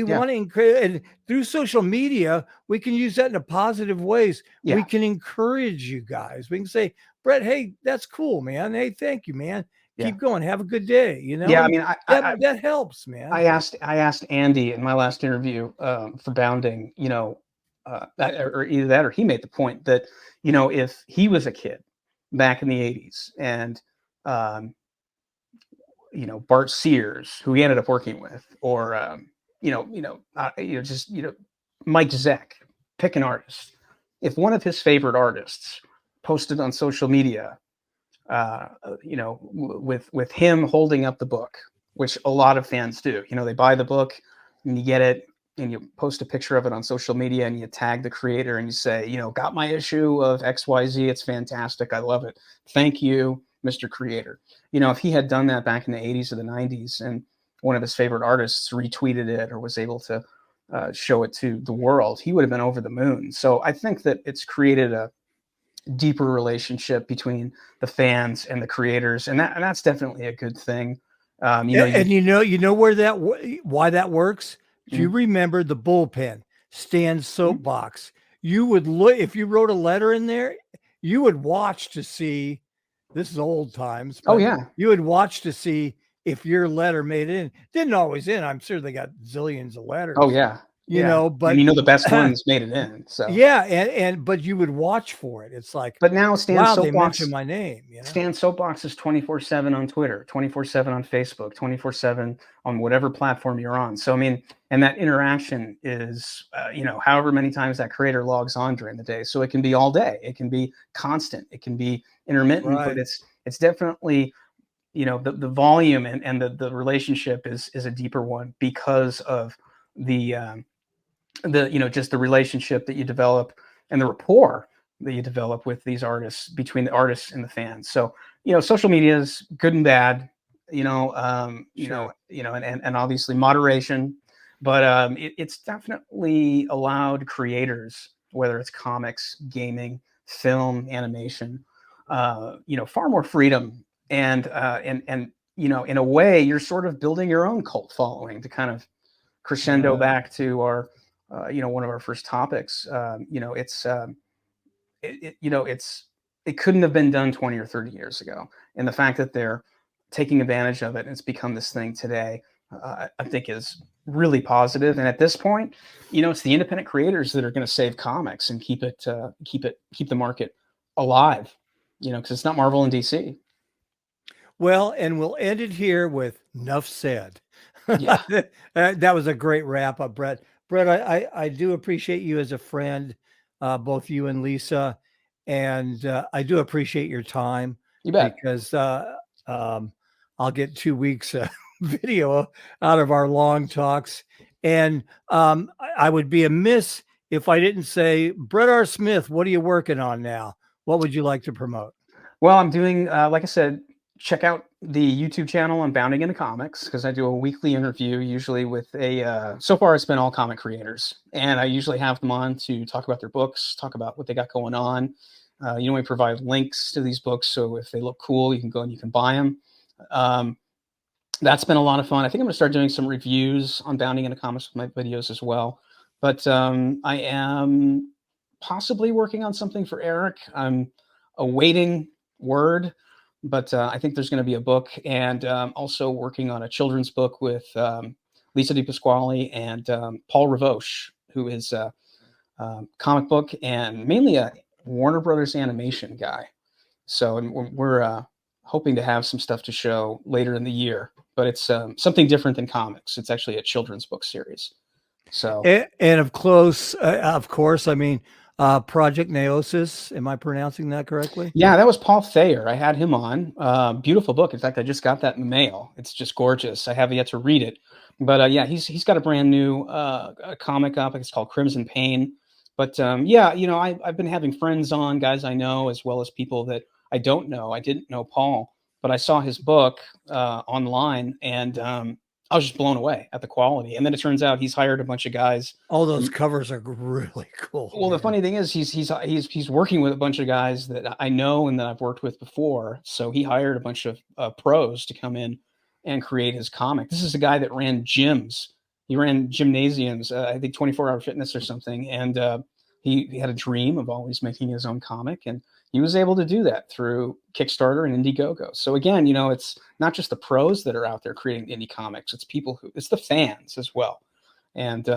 want to encourage, and through social media, we can use that in a positive ways. Yeah. We can encourage you guys. We can say, Brett, hey, that's cool, man. Hey, thank you, man. Keep going. Have a good day. Yeah, I mean, that helps, man. I asked Andy in my last interview for Bounding, or either that or he made the point that, if he was a kid back in the 80s and, Bart Sears, who he ended up working with, or, Mike Zeck, pick an artist. If one of his favorite artists posted on social media, with him holding up the book, which a lot of fans do, they buy the book and you get it and you post a picture of it on social media and you tag the creator and you say, got my issue of XYZ. It's fantastic. I love it. Thank you, Mr. Creator. If he had done that back in the 80s or the 90s and one of his favorite artists retweeted it or was able to show it to the world, he would have been over the moon. So I think that it's created a deeper relationship between the fans and the creators, and that's definitely a good thing. Why that works? Do you remember the bullpen Stan's soapbox? You would look, if you wrote a letter in there, you would watch to see. This is old times. Oh yeah, you would watch to see if your letter made it in. Didn't always in. I'm sure they got zillions of letters. Oh yeah. But the best ones made it in. So but you would watch for it. It's like, but now Stan's Soapbox, they mentioned my name. Stan's Soapbox is 24/7 on Twitter, 24/7 on Facebook, 24/7 on whatever platform you're on. So I mean, and that interaction is, however many times that creator logs on during the day. So it can be all day. It can be constant. It can be intermittent. But it's definitely, the volume and the relationship is a deeper one because of just the relationship that you develop and the rapport that you develop with these artists, between the artists and the fans. So, social media is good and bad, and obviously moderation, but it's definitely allowed creators, whether it's comics, gaming, film, animation, far more freedom. And in a way, you're sort of building your own cult following, to kind of crescendo back to our, one of our first topics. It couldn't have been done 20 or 30 years ago. And the fact that they're taking advantage of it and it's become this thing today, I think is really positive. And at this point, it's the independent creators that are going to save comics and keep the market alive, because it's not Marvel and DC. Well, and we'll end it here with "Nuff said." Yeah. That was a great wrap up, Brett. Brett, I do appreciate you as a friend, both you and Lisa, and I do appreciate your time. You bet. Because I'll get 2 weeks video out of our long talks, and I would be amiss if I didn't say, Brett R. Smith, what are you working on now? what would you like to promote? Well, I'm doing, like I said, check out the YouTube channel on Bounding into Comics, because I do a weekly interview, usually with so far it's been all comic creators. And I usually have them on to talk about their books, talk about what they got going on. We provide links to these books, so if they look cool, you can go and you can buy them. That's been a lot of fun. I think I'm going to start doing some reviews on Bounding into Comics with my videos as well. But I am possibly working on something for Eric. I'm awaiting word, but I think there's going to be a book, and also working on a children's book with Lisa DePasquale and Paul Ravoche, who is a comic book and mainly a Warner Brothers animation guy. So we're hoping to have some stuff to show later in the year, but it's something different than comics. It's actually a children's book series. So and of course, I mean, Project Neosis. Am I pronouncing that correctly? Yeah, that was Paul Thayer. I had him on. Beautiful book. In fact, I just got that in the mail. It's just gorgeous. I haven't yet to read it, but yeah, he's got a brand new comic up. It's called Crimson Pain. But yeah, I've been having friends on, guys I know, as well as people that I don't know. I didn't know Paul, but I saw his book online, and I was just blown away at the quality. And then it turns out he's hired a bunch of guys. All those covers are really cool. Well, the funny thing is he's working with a bunch of guys that I know and that I've worked with before. So he hired a bunch of pros to come in and create his comic. This is a guy that ran gyms. He ran gymnasiums, I think 24-hour fitness or something. And he had a dream of always making his own comic. And he was able to do that through Kickstarter and Indiegogo. So again, it's not just the pros that are out there creating indie comics. It's the fans as well. And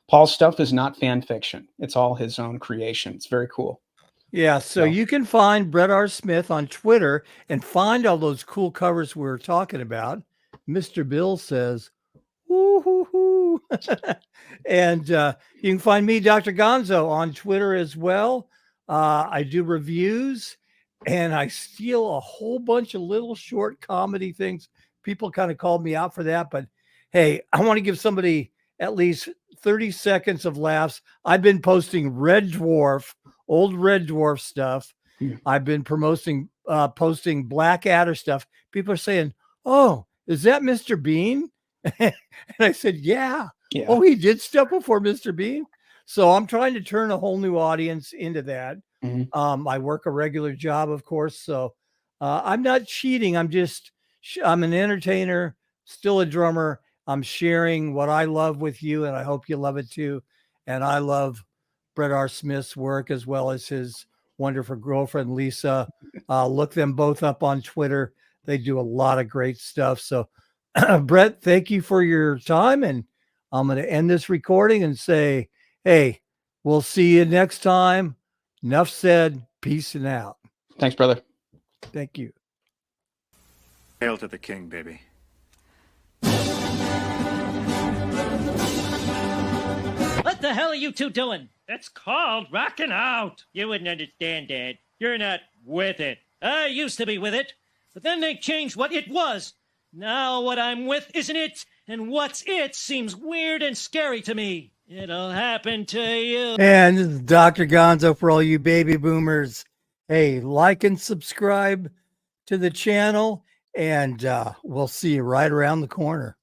Paul's stuff is not fan fiction. It's all his own creation. It's very cool. Yeah. So you can find Brett R. Smith on Twitter and find all those cool covers we're talking about. Mr. Bill says, woo hoo hoo. And you can find me, Dr. Gonzo, on Twitter as well. I do reviews, and I steal a whole bunch of little short comedy things. People kind of called me out for that, but hey, I want to give somebody at least 30 seconds of laughs. I've been posting old Red Dwarf stuff. I've been posting Blackadder stuff. People are saying, "Oh, is that Mr. Bean?" And I said, yeah. Oh, he did stuff before Mr. Bean. So I'm trying to turn a whole new audience into that. Mm-hmm. I work a regular job, of course. So I'm not cheating. I'm an entertainer, still a drummer. I'm sharing what I love with you, and I hope you love it too. And I love Brett R. Smith's work as well as his wonderful girlfriend, Lisa. Look them both up on Twitter. They do a lot of great stuff. So Brett, thank you for your time. And I'm going to end this recording and say, hey, we'll see you next time. Enough said. Peace and out. Thanks, brother. Thank you. Hail to the king, baby. What the hell are you two doing? That's called rocking out. You wouldn't understand, Dad. You're not with it. I used to be with it, but then they changed what it was. Now what I'm with isn't it, and what's it seems weird and scary to me. It'll happen to you. And this is Dr. Gonzo for all you baby boomers. Hey, like and subscribe to the channel, and we'll see you right around the corner.